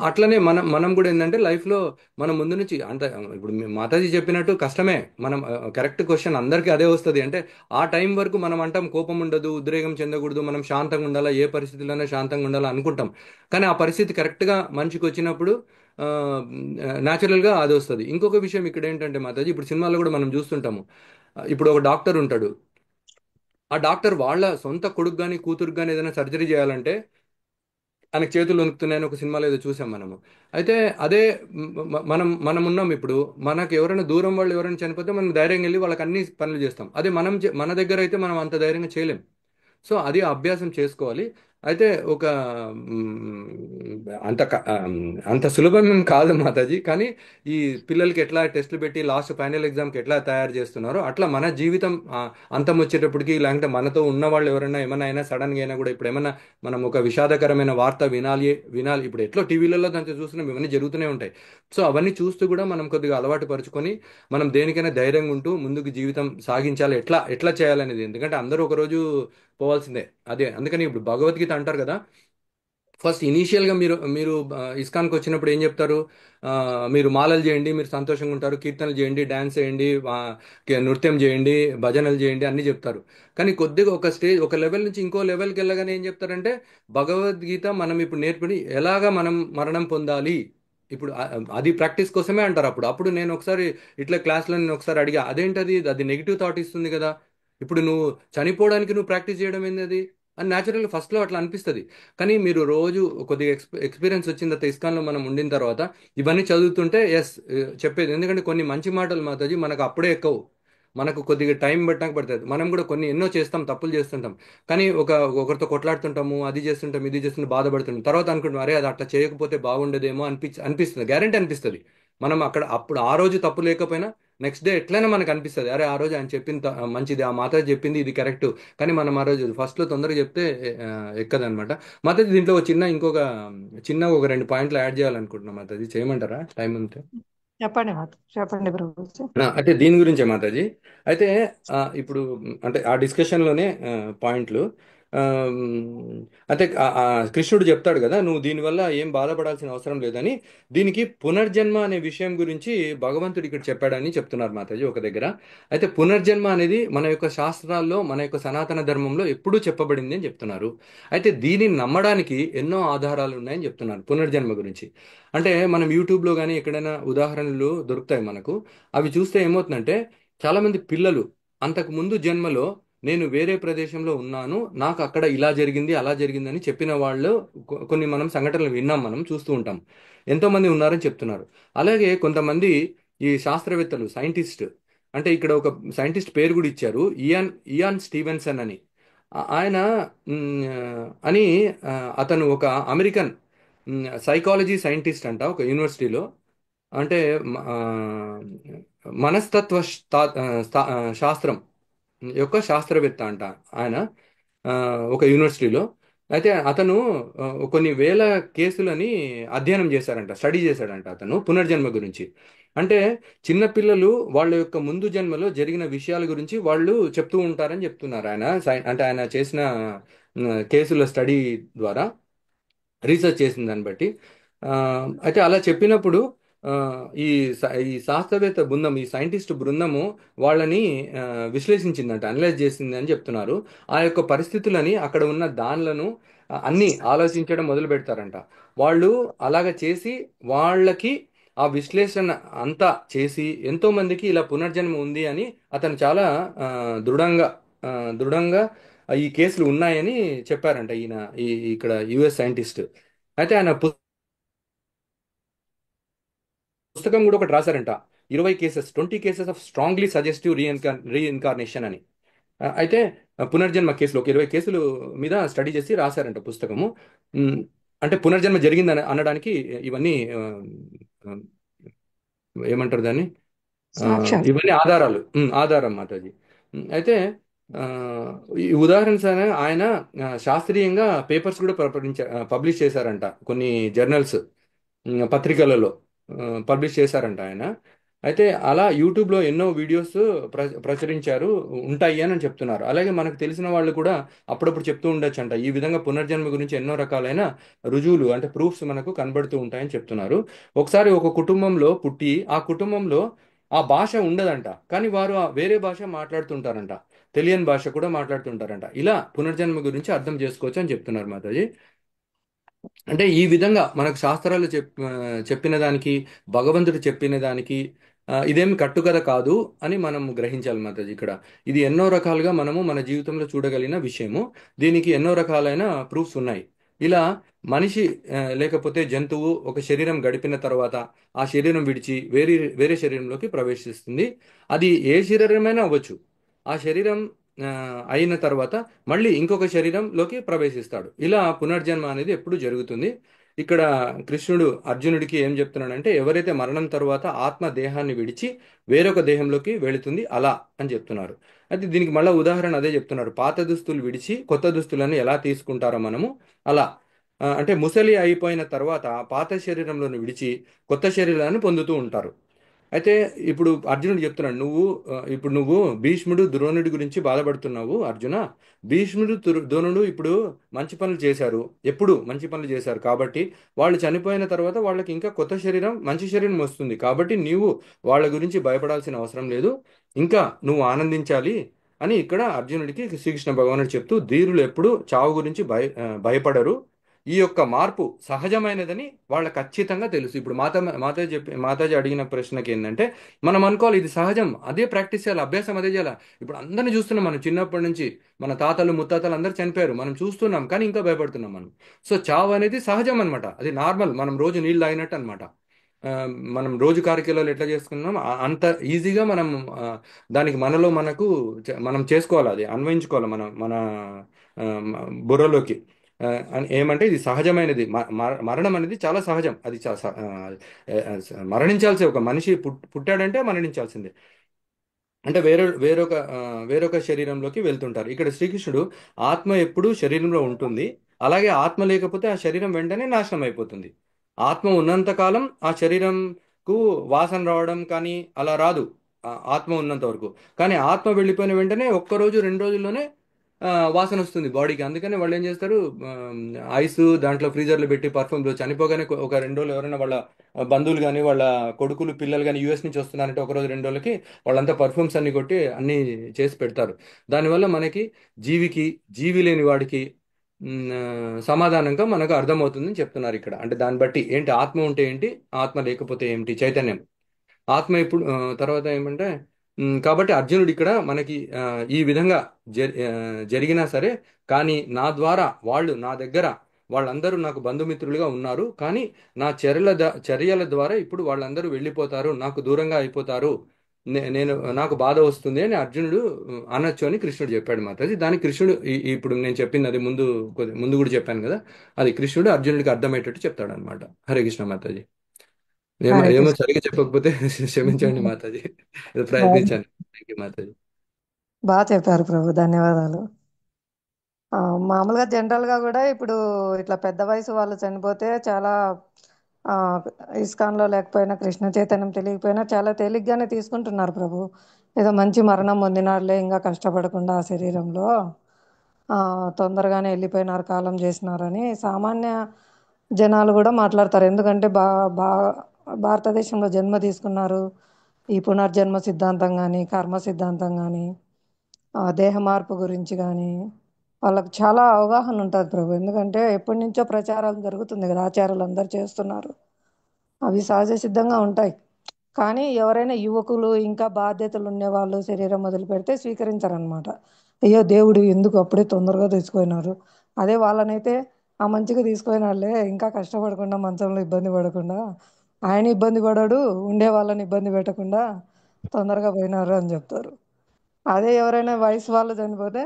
అట్లనే మనం మనం కూడా ఏంటంటే లైఫ్లో మనం ముందు నుంచి అంత ఇప్పుడు మాతాజీ చెప్పినట్టు కష్టమే. మనం కరెక్ట్ క్వశ్చన్ అందరికీ అదే వస్తుంది అంటే ఆ టైం వరకు మనం అంటాం కోపం ఉండదు, ఉద్రేకం చెందకూడదు, మనం శాంతంగా ఉండాలా, ఏ పరిస్థితుల్లోనే శాంతంగా ఉండాలా అనుకుంటాం. కానీ ఆ పరిస్థితి కరెక్ట్గా మనిషికి వచ్చినప్పుడు న్యాచురల్గా అది వస్తుంది. ఇంకొక విషయం ఇక్కడ ఏంటంటే మాతాజీ, ఇప్పుడు సినిమాల్లో కూడా మనం చూస్తుంటాము. ఇప్పుడు ఒక డాక్టర్ ఉంటాడు, ఆ డాక్టర్ వాళ్ళ సొంత కొడుకు కానీ కూతురు కానీ ఏదైనా సర్జరీ చేయాలంటే ఆయనకు చేతులు వణుకుతున్నాయని ఒక సినిమాలో ఏదో చూసాం మనము. అయితే అదే మనం ఉన్నాం ఇప్పుడు, మనకు ఎవరైనా దూరం వాళ్ళు ఎవరైనా చనిపోతే మనం ధైర్యంగా వెళ్ళి వాళ్ళకి అన్ని పనులు చేస్తాం. అదే మన దగ్గర అయితే మనం అంత ధైర్యంగా చేయలేం. సో అది అభ్యాసం చేసుకోవాలి. అయితే అంత అంత సులభం ఏం కాదు మాతాజీ. కానీ ఈ పిల్లలకి ఎట్లా టెస్టులు పెట్టి లాస్ట్ ఫైనల్ ఎగ్జామ్కి ఎట్లా తయారు చేస్తున్నారో అట్లా మన జీవితం అంతం వచ్చేటప్పటికి, లేదంటే మనతో ఉన్న వాళ్ళు ఎవరైనా ఏమైనా అయినా సడన్గా అయినా కూడా, ఇప్పుడు ఏమైనా మనం ఒక విషాదకరమైన వార్త వినాలి, ఇప్పుడు ఎట్లా టీవీలలో దాంట్లో చూస్తున్నాం, ఇవన్నీ జరుగుతూనే ఉంటాయి. సో అవన్నీ చూస్తూ కూడా మనం కొద్దిగా అలవాటు పరుచుకొని మనం దేనికైనా ధైర్యంగా ఉంటూ ముందుకు జీవితం సాగించాలి, ఎట్లా ఎట్లా చేయాలనేది. ఎందుకంటే అందరూ ఒకరోజు పోవాల్సిందే. అదే అందుకని ఇప్పుడు భగవద్గీత అంటారు కదా, ఫస్ట్ ఇనీషియల్గా మీరు మీరు ఇస్కాన్కి వచ్చినప్పుడు ఏం చెప్తారు? మీరు మాలలు చేయండి, మీరు సంతోషంగా ఉంటారు, కీర్తనలు చేయండి, డ్యాన్స్ చేయండి, నృత్యం చేయండి, భజనలు చేయండి అన్నీ చెప్తారు. కానీ కొద్దిగా ఒక లెవెల్ నుంచి ఇంకో లెవెల్కి వెళ్ళగానే ఏం చెప్తారంటే, భగవద్గీత మనం ఇప్పుడు నేర్పడి ఎలాగా మనం మరణం పొందాలి, ఇప్పుడు అది ప్రాక్టీస్ కోసమే అంటారు. అప్పుడు నేను ఒకసారి ఇట్లా క్లాస్లో నేను ఒకసారి అడిగా, అదేంటది, అది నెగిటివ్ థాట్ ఇస్తుంది కదా, ఇప్పుడు నువ్వు చనిపోవడానికి నువ్వు ప్రాక్టీస్ చేయడం ఏంది అది అని న్యాచురల్గా ఫస్ట్లో అట్లా అనిపిస్తుంది. కానీ మీరు రోజు కొద్దిగా ఎక్స్పీరియన్స్ వచ్చిన తర్వాత, ఇస్కాన్లో మనం ఉండిన తర్వాత ఇవన్నీ చదువుతుంటే ఎస్ చెప్పేది. ఎందుకంటే కొన్ని మంచి మాటలు మాతాజీ మనకు అప్పుడే ఎక్కవు, మనకు కొద్దిగా టైం పెట్టడానికి పడుతుంది. మనం కూడా కొన్ని ఎన్నో చేస్తాం, తప్పులు చేస్తుంటాం, కానీ ఒకరితో కొట్లాడుతుంటాము, అది చేస్తుంటాం, ఇది చేస్తుంటాం, బాధపడుతుంటాం. తర్వాత అనుకుంటాం, అరే అది అట్లా చేయకపోతే బాగుండేదేమో అనిపిస్తుంది, గ్యారంటీ అనిపిస్తుంది. మనం అప్పుడు ఆ రోజు తప్పు లేకపోయినా నెక్స్ట్ డే ఎట్లయినా మనకు అనిపిస్తుంది, అరే ఆ రోజు ఆయన చెప్పింది మంచిది, ఆ మాతాజీ చెప్పింది ఇది కరెక్ట్. కానీ మనం ఆ రోజు ఫస్ట్లో తొందరగా చెప్తే ఎక్కదనమాట. మాతాజీ దీంట్లో ఇంకొక చిన్న ఒక 2 పాయింట్లు యాడ్ చేయాలనుకుంటున్నాం మాతాజీ, చేయమంటారా టైం ఉంటే? చెప్పండి మాత, చెప్పండి ప్రభుజీ. అయితే దీని గురించే మాతాజీ. అయితే ఇప్పుడు అంటే ఆ డిస్కషన్లోనే పాయింట్లు. ఆ, అయితే కృష్ణుడు చెప్తాడు కదా, నువ్వు దీనివల్ల ఏం బాధపడాల్సిన అవసరం లేదని. దీనికి పునర్జన్మ అనే విషయం గురించి భగవంతుడు ఇక్కడ చెప్పాడని చెప్తున్నారు మాతాజీ ఒక దగ్గర. అయితే పునర్జన్మ అనేది మన యొక్క శాస్త్రాల్లో, మన యొక్క సనాతన ధర్మంలో ఎప్పుడూ చెప్పబడింది అని చెప్తున్నారు. అయితే దీనిని నమ్మడానికి ఎన్నో ఆధారాలు ఉన్నాయని చెప్తున్నారు పునర్జన్మ గురించి. అంటే మనం యూట్యూబ్లో కానీ ఎక్కడైనా ఉదాహరణలు దొరుకుతాయి మనకు. అవి చూస్తే ఏమవుతుందంటే, చాలామంది పిల్లలు అంతకు ముందు జన్మలో నేను వేరే ప్రదేశంలో ఉన్నాను, నాకు అక్కడ ఇలా జరిగింది అలా జరిగిందని చెప్పిన వాళ్ళు కొన్ని మనం సంఘటనలు విన్నాం, మనం చూస్తూ ఉంటాం. ఎంతోమంది ఉన్నారని చెప్తున్నారు. అలాగే కొంతమంది ఈ శాస్త్రవేత్తలు, సైంటిస్ట్, అంటే ఇక్కడ ఒక సైంటిస్ట్ పేరు కూడా ఇచ్చారు, ఇయాన్ ఇయాన్ స్టీవెన్సన్ అని. ఆయన అని అతను ఒక అమెరికన్ సైకాలజీ సైంటిస్ట్ అంట, ఒక యూనివర్సిటీలో. అంటే మనస్తత్వ శాస్త్రం యొక్క శాస్త్రవేత్త అంట ఆయన, ఆ, ఒక యూనివర్సిటీలో. అయితే అతను కొన్ని వేల కేసులని అధ్యయనం చేశారంట, స్టడీ చేశాడంట అతను పునర్జన్మ గురించి. అంటే చిన్నపిల్లలు వాళ్ళ యొక్క ముందు జన్మలో జరిగిన విషయాల గురించి వాళ్ళు చెప్తూ ఉంటారని చెప్తున్నారు ఆయన. అంటే ఆయన చేసిన కేసుల స్టడీ ద్వారా, రీసెర్చ్ చేసిన దాన్ని బట్టి. ఆ, అయితే అలా చెప్పినప్పుడు ఆ, ఈ ఈ శాస్త్రవేత్త బృందం, ఈ సైంటిస్ట్ బృందము వాళ్ళని విశ్లేషించిందంట, అనలైజ్ చేసింది అని చెప్తున్నారు. ఆ యొక్క పరిస్థితులని, అక్కడ ఉన్న దానిలను అన్ని ఆలోచించడం మొదలు పెడతారంట. వాళ్ళు అలాగ చేసి వాళ్ళకి ఆ విశ్లేషణ అంతా చేసి ఎంతో మందికి ఇలా పునర్జన్మ ఉంది అని అతను చాలా ఆ, దృఢంగా ఆ, దృఢంగా ఈ కేసులు ఉన్నాయని చెప్పారంట ఈయన, ఇక్కడ యుఎస్ సైంటిస్ట్. అయితే ఆయన పుస్తకం కూడా ఒకటి రాశారంట, 20 cases, 20 cases of strongly suggestive reincarnation అని. అయితే పునర్జన్మ కేసులు ఒక 20 కేసులు మీద స్టడీ చేసి రాశారంట పుస్తకము. ఉమ్, అంటే పునర్జన్మ జరిగిందని అనడానికి ఇవన్నీ ఆ, ఏమంటారు దాన్ని, సాక్ష్యాలు. ఇవన్నీ ఆధారాలు, ఆధారం మాతాజీ. అయితే ఆ, ఈ ఉదాహరణ సరే ఆయన శాస్త్రీయంగా పేపర్స్ కూడా పబ్లిష్ చేశారంట, కొన్ని జర్నల్స్, పత్రికలలో పబ్లిష్ చేశారంట ఆయన. అయితే అలా యూట్యూబ్లో ఎన్నో వీడియోస్ ప్రచురించారు, ఉంటాయి అని చెప్తున్నారు. అలాగే మనకు తెలిసిన వాళ్ళు కూడా అప్పుడప్పుడు చెప్తూ ఉండొచ్చు అంట, ఈ విధంగా పునర్జన్మ గురించి ఎన్నో రకాలైన రుజువులు, అంటే ప్రూఫ్స్ మనకు కనబడుతూ ఉంటాయని చెప్తున్నారు. ఒకసారి ఒక కుటుంబంలో పుట్టి, ఆ కుటుంబంలో ఆ భాష ఉండదంట, కానీ వారు ఆ వేరే భాష మాట్లాడుతుంటారంట, తెలియని భాష కూడా మాట్లాడుతుంటారంట. ఇలా పునర్జన్మ గురించి అర్థం చేసుకోవచ్చు అని చెప్తున్నారు మాతాజీ. అంటే ఈ విధంగా మనకు శాస్త్రాలు చెప్పిన దానికి, భగవంతుడు చెప్పిన దానికి ఇదేమి కట్టుకథ కాదు అని మనం గ్రహించాలి మాతాజీ ఇక్కడ. ఇది ఎన్నో రకాలుగా మనము మన జీవితంలో చూడగలిగిన విషయము. దీనికి ఎన్నో రకాలైన ప్రూఫ్స్ ఉన్నాయి. ఇలా మనిషి లేకపోతే జంతువు ఒక శరీరం గడిపిన తర్వాత ఆ శరీరం విడిచి వేరే వేరే శరీరంలోకి ప్రవేశిస్తుంది. అది ఏ శరీరమైనా అవ్వచ్చు. ఆ శరీరం ఆ, అయిన తర్వాత మళ్ళీ ఇంకొక శరీరంలోకి ప్రవేశిస్తాడు. ఇలా పునర్జన్మ అనేది ఎప్పుడు జరుగుతుంది. ఇక్కడ కృష్ణుడు అర్జునుడికి ఏం చెప్తున్నాడంటే, ఎవరైతే మరణం తర్వాత ఆత్మ దేహాన్ని విడిచి వేరొక దేహంలోకి వెళుతుంది అలా అని చెప్తున్నారు. అయితే దీనికి మళ్ళీ ఉదాహరణ అదే చెప్తున్నారు, పాత దుస్తులు విడిచి కొత్త దుస్తులను ఎలా తీసుకుంటారో మనము అలా. అంటే ముసలి అయిపోయిన తర్వాత పాత శరీరంలోని విడిచి కొత్త శరీరాన్ని పొందుతూ ఉంటారు. అయితే ఇప్పుడు అర్జునుడు చెప్తున్నాడు, ఇప్పుడు నువ్వు భీష్ముడు ద్రోణుడి గురించి బాధపడుతున్నావు అర్జున. భీష్ముడు ద్రోణుడు ఇప్పుడు మంచి పనులు చేశారు, ఎప్పుడు మంచి పనులు చేశారు కాబట్టి వాళ్ళు చనిపోయిన తర్వాత వాళ్ళకి ఇంకా కొత్త శరీరం, మంచి శరీరం వస్తుంది. కాబట్టి నీవు వాళ్ళ గురించి భయపడాల్సిన అవసరం లేదు, ఇంకా నువ్వు ఆనందించాలి అని ఇక్కడ అర్జునుడికి శ్రీకృష్ణ భగవానుడు చెప్తూ, ధీరులు ఎప్పుడు చావు గురించి భయపడరు, ఈ యొక్క మార్పు సహజమైనదని వాళ్ళకి ఖచ్చితంగా తెలుసు. ఇప్పుడు మాతాజీ అడిగిన ప్రశ్నకి ఏంటంటే, మనం అనుకోవాలి ఇది సహజం, అదే ప్రాక్టీస్ చేయాలి, అభ్యాసం అదే చేయాలి. ఇప్పుడు అందరిని చూస్తున్నాం మనం, చిన్నప్పటి నుంచి మన తాతలు ముత్తాతలు అందరూ చనిపోయారు, మనం చూస్తున్నాం, కానీ ఇంకా భయపడుతున్నాం మనం. సో చావు అనేది సహజం అనమాట, అది నార్మల్, మనం రోజు నీళ్ళు తాగినట్టు అనమాట. మనం రోజు కార్యక్రమాలు ఎట్లా చేసుకున్నాం అంత ఈజీగా మనం దానికి మనం చేసుకోవాలి, అది అన్వయించుకోవాలి మన మన ఆ, బుర్రలోకి. ఏమంటే ఇది సహజమైనది, మరణం అనేది చాలా సహజం. అది మరణించాల్సి, ఒక మనిషి పుట్టాడంటే మరణించాల్సిందే. అంటే వేరొక శరీరంలోకి వెళ్తుంటారు. ఇక్కడ శ్రీకృష్ణుడు ఆత్మ ఎప్పుడూ శరీరంలో ఉంటుంది, అలాగే ఆత్మ లేకపోతే ఆ శరీరం వెంటనే నాశనం అయిపోతుంది. ఆత్మ ఉన్నంత కాలం ఆ శరీరం వాసన రావడం కానీ అలా రాదు ఆత్మ ఉన్నంత వరకు. కానీ ఆత్మ వెళ్ళిపోయిన వెంటనే ఒక్కరోజు 2 రోజుల్లోనే వాసన వస్తుంది బాడీకి. అందుకని వాళ్ళు ఏం చేస్తారు, ఐస్ దాంట్లో ఫ్రీజర్లో పెట్టి పర్ఫ్యూమ్లో చనిపోగానే ఒక 2 రోజులు ఎవరైనా వాళ్ళ బంధువులు కానీ వాళ్ళ కొడుకులు పిల్లలు కానీ యూఎస్ నుంచి వస్తున్నారంటే ఒక రోజు 2 రోజులకి వాళ్ళంతా పర్ఫ్యూమ్స్ అన్ని కొట్టి అన్ని చేసి పెడతారు. దానివల్ల మనకి జీవి లేని వాడికి సమాధానంగా మనకు అర్థమవుతుందని చెప్తున్నారు ఇక్కడ. అంటే దాన్ని బట్టి ఏంటి, ఆత్మ ఉంటే ఏంటి, ఆత్మ లేకపోతే ఏమిటి, చైతన్యం. ఆత్మ ఇప్పుడు తర్వాత ఏమంటే కాబట్టి అర్జునుడు ఇక్కడ మనకి ఈ విధంగా జరిగినా సరే, కానీ నా ద్వారా వాళ్ళు నా దగ్గర వాళ్ళందరూ నాకు బంధుమిత్రులుగా ఉన్నారు, కానీ నా చర్యల ద్వారా ఇప్పుడు వాళ్ళందరూ వెళ్ళిపోతారు, నాకు దూరంగా అయిపోతారు, నేను నాకు బాధ వస్తుంది అని అర్జునుడు అనొచ్చు అని కృష్ణుడు చెప్పాడు మాతాజీ. దానికి కృష్ణుడు ఇప్పుడు నేను చెప్పింది అది ముందు కూడా చెప్పాను కదా, అది కృష్ణుడు అర్జునుడికి అర్థమయ్యేటట్టు చెప్తాడు అనమాట. హరే కృష్ణ మాతాజీ. ఏమో హరే ఏమో కృష్ణ. సరిగ్గా చెప్పకపోతే క్షమించండి మాతాజీ, ఏదో ప్రయత్నించాను. Thank you Mataji. బాగా చెప్పారు ప్రభు, ధన్యవాదాలు. మామూలుగా జనరల్గా కూడా ఇప్పుడు ఇట్లా పెద్ద వయసు వాళ్ళు చనిపోతే చాలా ఆ, ఇస్కాన్లో లేకపోయినా కృష్ణ చైతన్యం తెలియకపోయినా చాలా తేలిగ్గానే తీసుకుంటున్నారు ప్రభు. ఏదో మంచి మరణం పొందినారులే, ఇంకా కష్టపడకుండా ఆ శరీరంలో తొందరగానే వెళ్ళిపోయినారు, కాలం చేసినారని సామాన్య జనాలు కూడా మాట్లాడతారు. ఎందుకంటే బా భారతదేశంలో జన్మ తీసుకున్నారు, ఈ పునర్జన్మ సిద్ధాంతం కానీ కర్మ సిద్ధాంతం కానీ దేహ మార్పు గురించి కానీ వాళ్ళకు చాలా అవగాహన ఉంటుంది ప్రభు. ఎందుకంటే ఎప్పటి నుంచో ప్రచారం జరుగుతుంది కదా, ఆచారాలు అందరు చేస్తున్నారు, అవి సహజ సిద్ధంగా ఉంటాయి. కానీ ఎవరైనా యువకులు ఇంకా బాధ్యతలు ఉండేవాళ్ళు శరీరం మొదలు పెడితే స్వీకరించారనమాట. అయ్యో దేవుడు ఎందుకు అప్పుడే తొందరగా తీసుకుపోయినారు, అదే వాళ్ళనైతే ఆ మంచిగా తీసుకుపోయినాళ్ళే, ఇంకా కష్టపడకుండా మంచంలో ఇబ్బంది పడకుండా, ఆయన ఇబ్బంది పడాడు, ఉండే వాళ్ళని ఇబ్బంది పెట్టకుండా తొందరగా పోయినారు అని చెప్తారు. అదే ఎవరైనా వయసు వాళ్ళు చనిపోతే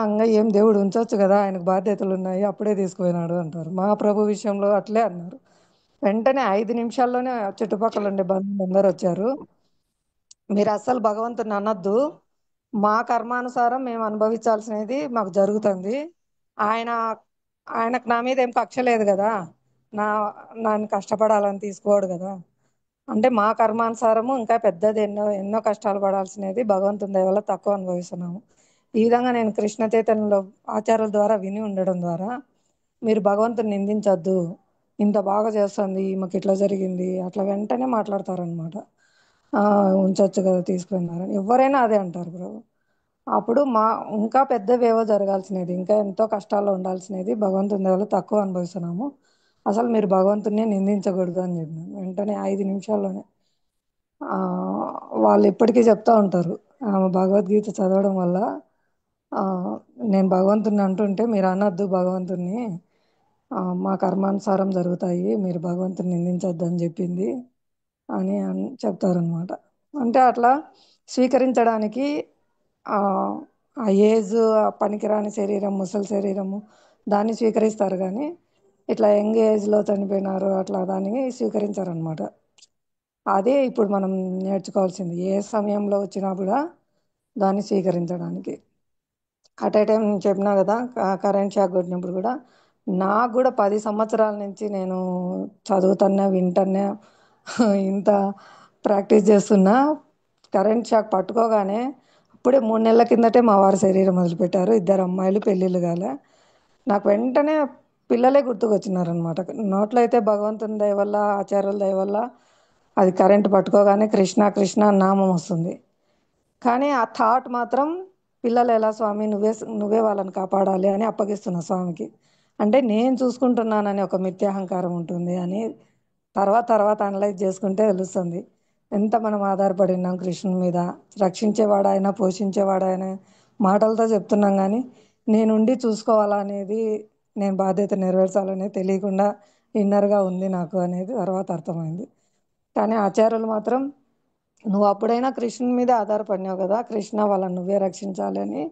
ఇంకా ఏం దేవుడు ఉంచవచ్చు కదా, ఆయనకు బాధ్యతలు ఉన్నాయి, అప్పుడే తీసుకుపోయినాడు అంటారు. మా ప్రభు విషయంలో అట్లే అన్నారు. వెంటనే 5 నిమిషాల్లోనే చుట్టుపక్కల ఉండే బంధువులు అందరూ వచ్చారు. మీరు అస్సలు భగవంతుని అనొద్దు, మా కర్మానుసారం మేము అనుభవించాల్సినది మాకు జరుగుతుంది. ఆయన ఆయనకు నా మీద ఏం కక్ష లేదు కదా, నా నన్ను కష్టపడాలని తీసుకోడు కదా. అంటే మా కర్మానుసారము ఇంకా పెద్దది ఎన్నో ఎన్నో కష్టాలు పడాల్సినది భగవంతుని దయ వల్ల తక్కువ అనుభవిస్తున్నాము. ఈ విధంగా నేను కృష్ణ చైతన్యంలో ఆచారాల ద్వారా విని ఉండడం ద్వారా మీరు భగవంతుని నిందించొద్దు, ఇంత బాగా చేస్తుంది మాకు ఇట్లా జరిగింది అట్లా వెంటనే మాట్లాడతారనమాట. ఉంచొచ్చు కదా తీసుకున్నారని ఎవరైనా అదే అంటారు ప్రభు. అప్పుడు ఇంకా పెద్దవేవో జరగాల్సినది, ఇంకా ఎంతో కష్టాల్లో ఉండాల్సినది భగవంతుని దయ వల్ల తక్కువ అనుభవిస్తున్నాము, అసలు మీరు భగవంతుని నిందించకూడదు అని చెప్పినాను. వెంటనే 5 నిమిషాల్లోనే ఆ, వాళ్ళు ఇప్పటికీ చెప్తా ఉంటారు, భగవద్గీత చదవడం వల్ల ఆ, నేను భగవంతుని అంటుంటే మీరు అనొద్దు భగవంతుని, మా కర్మానుసారం జరుగుతాయి, మీరు భగవంతుని నిందించొద్దు అని చెప్పింది అని చెప్తారనమాట. అంటే అట్లా స్వీకరించడానికి ఆ ఆ ఏజ్, పనికిరాని శరీరం, ముసలి శరీరము దాన్ని స్వీకరిస్తారు, కానీ ఇట్లా యంగ్ ఏజ్లో చనిపోయినారు అట్లా దాన్ని స్వీకరించారనమాట. అదే ఇప్పుడు మనం నేర్చుకోవాల్సింది, ఏ సమయంలో వచ్చినా కూడా దాన్ని స్వీకరించడానికి. అట్ ఏ టైం నేను చెప్పినా కదా, కరెంట్ షాక్ కొట్టినప్పుడు కూడా నాకు కూడా 10 సంవత్సరాల నుంచి నేను చదువుతున్నా వింటున్నా ఇంత ప్రాక్టీస్ చేస్తున్నా, కరెంట్ షాక్ పట్టుకోగానే అప్పుడే 3 నెలల కిందటే మా వారి శరీరం వదిలిపెట్టారు, 2 అమ్మాయిలు పెళ్ళిళ్ళు కాలే, నాకు వెంటనే పిల్లలే గుర్తుకొచ్చినారనమాట. నోట్లో అయితే భగవంతుని దయ వల్ల ఆచార్యుల దయ వల్ల అది కరెంట్ పట్టుకోగానే కృష్ణ కృష్ణ అని నామం వస్తుంది. కానీ ఆ థాట్ మాత్రం పిల్లలు ఎలా స్వామి, నువ్వే వాళ్ళని కాపాడాలి అని అప్పగిస్తున్నా స్వామికి. అంటే నేను చూసుకుంటున్నానని ఒక మిథ్యాహంకారం ఉంటుంది అని తర్వాత తర్వాత అనలైజ్ చేసుకుంటే తెలుస్తుంది ఎంత మనం ఆధారపడి ఉన్నాం కృష్ణుని మీద. రక్షించేవాడాయన, పోషించేవాడాయన మాటలతో చెప్తున్నాం, కానీ నేనుండి చూసుకోవాలా అనేది, నేను బాధ్యత నెరవేర్చాలనేది తెలియకుండా ఇన్నర్గా ఉంది నాకు అనేది తర్వాత అర్థమైంది. కానీ ఆచార్యులు మాత్రం నువ్వు అప్పుడైనా కృష్ణుని మీద ఆధారపడినావు కదా, కృష్ణ వాళ్ళని నువ్వే రక్షించాలి అని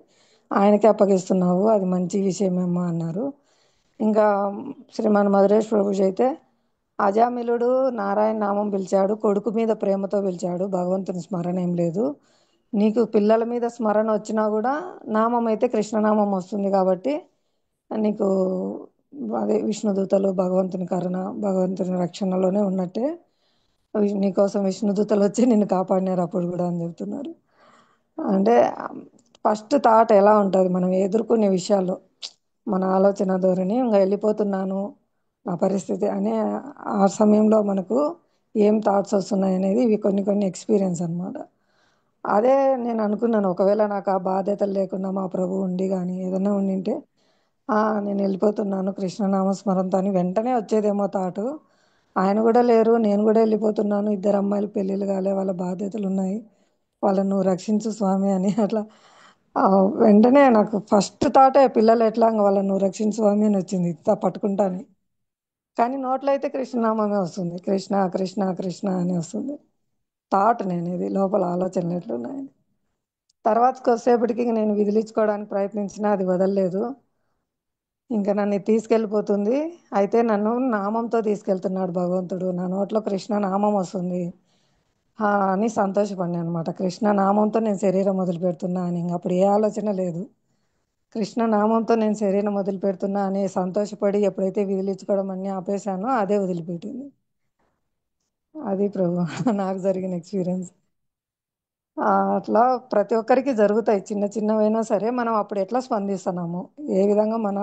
ఆయనకి అప్పగిస్తున్నావు, అది మంచి విషయమేమో అన్నారు. ఇంకా శ్రీమాన్ మధురేష్ ప్రభుజీ అయితే అజామిలుడు నారాయణ నామం పిలిచాడు, కొడుకు మీద ప్రేమతో పిలిచాడు, భగవంతుని స్మరణ ఏం లేదు, నీకు పిల్లల మీద స్మరణ వచ్చినా కూడా నామం అయితే కృష్ణనామం వస్తుంది కాబట్టి నీకు అదే విష్ణుదూతలు భగవంతుని కరుణ భగవంతుని రక్షణలోనే ఉన్నట్టే, నీకోసం విష్ణుదూతలు వచ్చి నిన్ను కాపాడినారు అప్పుడు కూడా అని చెప్తున్నారు. అంటే ఫస్ట్ థాట్ ఎలా ఉంటుంది మనం ఎదుర్కొనే విషయాల్లో, మన ఆలోచన ధోరణి ఇంకా వెళ్ళిపోతున్నాను నా పరిస్థితి అనే ఆ సమయంలో మనకు ఏం థాట్స్ వస్తున్నాయి అనేది ఇవి కొన్ని కొన్ని ఎక్స్పీరియన్స్ అన్నమాట. అదే నేను అనుకున్నాను, ఒకవేళ నాకు ఆ బాధ్యతలు లేకుండా మా ప్రభు ఉండి కానీ ఏదైనా ఉండింటే నేను వెళ్ళిపోతున్నాను కృష్ణనామ స్మరణతో అని వెంటనే వచ్చేదేమో థాటు. ఆయన కూడా లేరు, నేను కూడా వెళ్ళిపోతున్నాను, ఇద్దరు అమ్మాయిలు పెళ్ళిళ్ళు కాలే, వాళ్ళ బాధ్యతలు ఉన్నాయి, వాళ్ళను నువ్వు రక్షించు స్వామి అని అట్లా వెంటనే నాకు ఫస్ట్ థాటే పిల్లలు ఎట్లా ఇంక వాళ్ళను నువ్వు రక్షించు స్వామి అని వచ్చింది పట్టుకుంటాని. కానీ నోట్లో అయితే కృష్ణనామమే వస్తుంది, కృష్ణ కృష్ణ కృష్ణ అని వస్తుంది థాట్. నేను ఇది లోపల ఆలోచనలు ఎట్లున్నాయని తర్వాత కొద్దిసేపటికి ఇంక నేను విదిలించుకోవడానికి ప్రయత్నించినా అది వదలలేదు. ఇంకా నన్ను తీసుకెళ్ళిపోతుంది. అయితే నన్ను నామంతో తీసుకెళ్తున్నాడు భగవంతుడు, నా నోట్లో కృష్ణ నామం వస్తుంది అని సంతోషపడినా అనమాట. కృష్ణ నామంతో నేను శరీరం వదిలిపెడుతున్నా అని. ఇంక అప్పుడు ఏ ఆలోచన లేదు, కృష్ణ నామంతో నేను శరీరం వదిలిపెడుతున్నా అని సంతోషపడి ఎప్పుడైతే విదిలించుకోవడం అన్నీ ఆపేశానో అదే వదిలిపెట్టింది. అది ప్రభు నాకు జరిగిన ఎక్స్పీరియన్స్. అట్లా ప్రతి ఒక్కరికి జరుగుతాయి, చిన్న చిన్నవైనా సరే. మనం అప్పుడు ఎట్లా స్పందిస్తున్నాము, ఏ విధంగా మన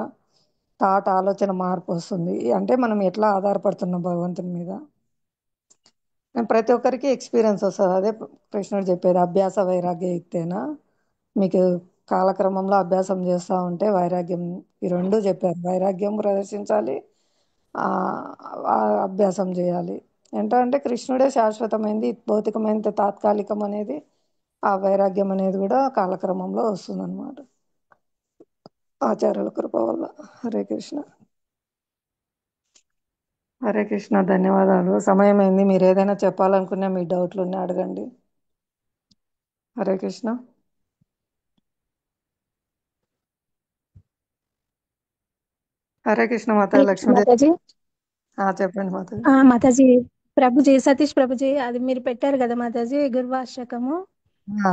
థాట్ ఆలోచన మార్పు వస్తుంది అంటే మనం ఎట్లా ఆధారపడుతున్నాం భగవంతుని మీద. ప్రతి ఒక్కరికి ఎక్స్పీరియన్స్ వస్తుంది. అదే కృష్ణుడు చెప్పేది, అభ్యాస వైరాగ్య యుక్తేనా. మీకు కాలక్రమంలో అభ్యాసం చేస్తూ ఉంటే వైరాగ్యం, ఈ రెండు చెప్పారు, వైరాగ్యం ప్రదర్శించాలి, ఆ ఆ అభ్యాసం చేయాలి. ఏంటంటే కృష్ణుడే శాశ్వతమైంది, భౌతికమైనది తాత్కాలికం అనేది, ఆ వైరాగ్యం అనేది కూడా కాలక్రమంలో వస్తుందన్నమాట ఆచార్యుల కృప వల్ల. హరే కృష్ణ. హరే కృష్ణ. ధన్యవాదాలు. సమయం అయింది, మీరు ఏదైనా చెప్పాలనుకున్నా, మీ డౌట్లు ఉన్నా అడగండి. హరే కృష్ణ. హరే కృష్ణ. మాత హరే కృష్ణ లక్ష్మీదేవి. మాతాజీ. చెప్పండి మాతాజీ. మాతాజీ, ప్రభుజీ సతీష్ ప్రభుజీ, అది మీరు పెట్టారు కదా మాతాజీ గురువాష్టకము. ఆ,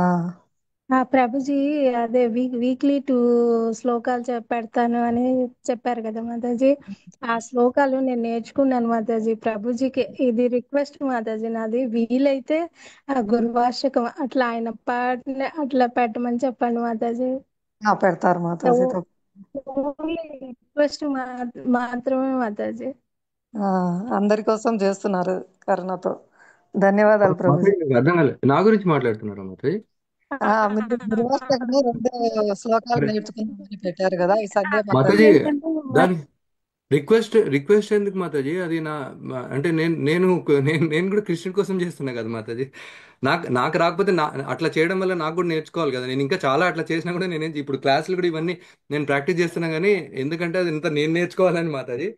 ప్రభుజీ అదే వీక్లీ 2 శ్లోకాలు పెడతాను అని చెప్పారు కదా మాతాజీ. ఆ శ్లోకాలు నేను నేర్చుకున్నాను మాతాజీ. ప్రభుజీకి ఇది రిక్వెస్ట్ మాతాజీ, నాది వీలైతే ఆ గురువాష్టకం అట్లా ఆయన పాటన అట్లా పెట్టమని చెప్పండి మాతాజీ. పెడతారు మాతాజీ. రిక్వెస్ట్ మాత్రమే మాతాజీ. అందరి కోసం చేస్తున్నారు కరుణతో. ధన్యవాదాలు ప్రభుజీ. మాతాజీ నాకు అర్థం కాలేదు, నా గురించి మాట్లాడుతున్నారా మాతాజీ? మీరు గురువాష్టకము 2 శ్లోకాలు అరే నేర్చుకున్నామని పెట్టారు కదా, ఈ సండే మాతాజీ, ఏంటంటే దాని రిక్వెస్ట్ ఎందుకు మాతాజీ? అది అంటే నేను కూడా కృష్ణుడి కోసం చేస్తున్నా కదా మాతాజీ. నాకు రాకపోతే అట్లా చేయడం వల్ల నాకు కూడా నేర్చుకోవాలి కదా. నేను ఇంకా చాలా అట్లా చేసినా కూడా ఇప్పుడు క్లాసులు కూడా ఇవన్నీ నేను ప్రాక్టీస్ చేస్తున్నా కానీ ఎందుకంటే అది ఇంత నేను నేర్చుకోవాలని మాతాజీ.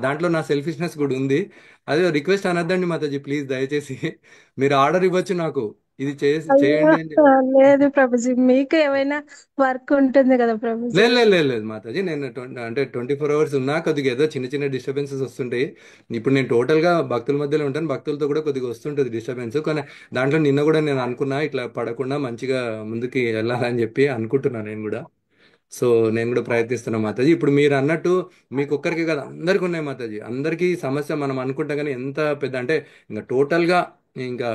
దాంట్లో నా సెల్ఫిష్నెస్ కూడా ఉంది. అదే రిక్వెస్ట్ అనొద్దండి మాతాజీ, ప్లీజ్ దయచేసి. మీరు ఆర్డర్ ఇవ్వచ్చు నాకు, ఇది అయ్యో, చేయండి అని చెప్పి. లేదు ప్రభుజీ, మీకు ఏమైనా వర్క్ ఉంటుంది కదా ప్రభుజీ. లేదు మాతాజీ, నేను అంటే 24 అవర్స్ ఉన్నా కొద్దిగా ఏదో చిన్న చిన్న డిస్టర్బెన్సెస్ వస్తుంటాయి. ఇప్పుడు నేను టోటల్గా భక్తుల మధ్యలో ఉంటాను, భక్తులతో కూడా కొద్దిగా వస్తుంటుంది డిస్టర్బెన్స్. కానీ దాంట్లో నిన్న కూడా నేను అనుకున్నా ఇట్లా పడకుండా మంచిగా ముందుకి వెళ్ళాలని చెప్పి అనుకుంటున్నాను నేను కూడా. సో నేను కూడా ప్రయత్నిస్తున్నా మాతాజీ. ఇప్పుడు మీరు అన్నట్టు మీకు ఒక్కరికి కాదు, అందరికి ఉన్నాయి మాతాజీ. అందరికీ ఈ సమస్య మనం అనుకుంటాం కానీ ఎంత పెద్ద అంటే ఇంకా టోటల్గా ఇంకా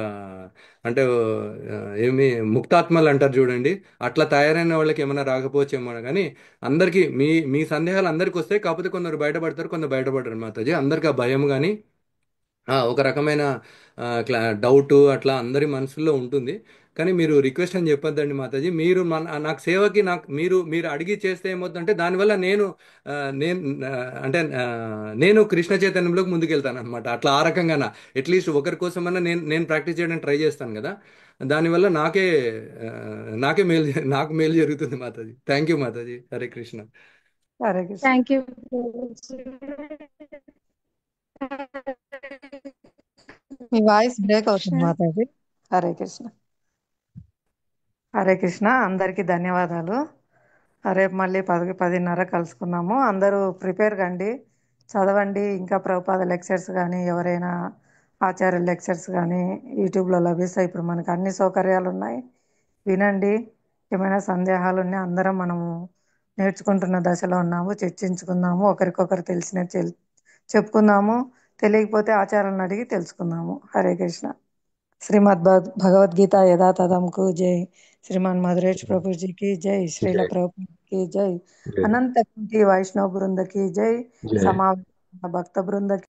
అంటే ఏమి ముక్తాత్మలు అంటారు చూడండి, అట్లా తయారైన వాళ్ళకి ఏమైనా రాకపోవచ్చేమో కానీ అందరికీ మీ మీ సందేహాలు అందరికి వస్తాయి. కాకపోతే కొందరు బయటపడతారు, కొందరు బయటపడరు మాతాజీ. అందరికి ఆ భయం కానీ ఒక రకమైన డౌట్ అట్లా అందరి మనసులో ఉంటుంది. కానీ మీరు రిక్వెస్ట్ అని చెప్పొద్దండి మాతాజీ. మీరు నాకు సేవకి మీరు అడిగి చేస్తే ఏమవుతుందంటే దానివల్ల నేను ఆ, నేను ఆ, అంటే నేను కృష్ణ చైతన్యంలోకి ముందుకెళ్తాను అనమాట. అట్లా ఆ రకంగా అట్లీస్ట్ ఒకరి కోసమన్నా నేను ప్రాక్టీస్ చేయడానికి ట్రై చేస్తాను కదా. దానివల్ల ఆ, నాకు మేలు జరుగుతుంది Mataji. Thank you Mataji. Hare Krishna. Hare Krishna. Thank you. Me voice break అవుతుంది మాతాజీ. హరే కృష్ణ. హరే కృష్ణ. అందరికీ ధన్యవాదాలు. రేపు మళ్ళీ 10:30 కలుసుకుందాము. అందరూ ప్రిపేర్ కండి, చదవండి. ఇంకా ప్రభుపాద లెక్చర్స్ కానీ ఎవరైనా ఆచార్య లెక్చర్స్ కానీ యూట్యూబ్లో లభిస్తాయి. ఇప్పుడు మనకు అన్ని సౌకర్యాలు ఉన్నాయి, వినండి. ఏమైనా సందేహాలు ఉన్నా అందరం మనము నేర్చుకుంటున్న దశలో ఉన్నాము, చర్చించుకుందాము, ఒకరికొకరు తెలిసినట్టు చెప్పుకుందాము. తెలియకపోతే ఆచారాన్ని అడిగి తెలుసుకుందాము. హరే కృష్ణ. శ్రీమద్ భగవద్గీత యథాతథంకు జై. శ్రీమాన్ మధురేష్ ప్రభుజీకి జై. శ్రీల జై ప్రభుకి జై. జై అనంత కోటి వైష్ణవ బృందకి జై. జై సమావేశ భక్త బృందకి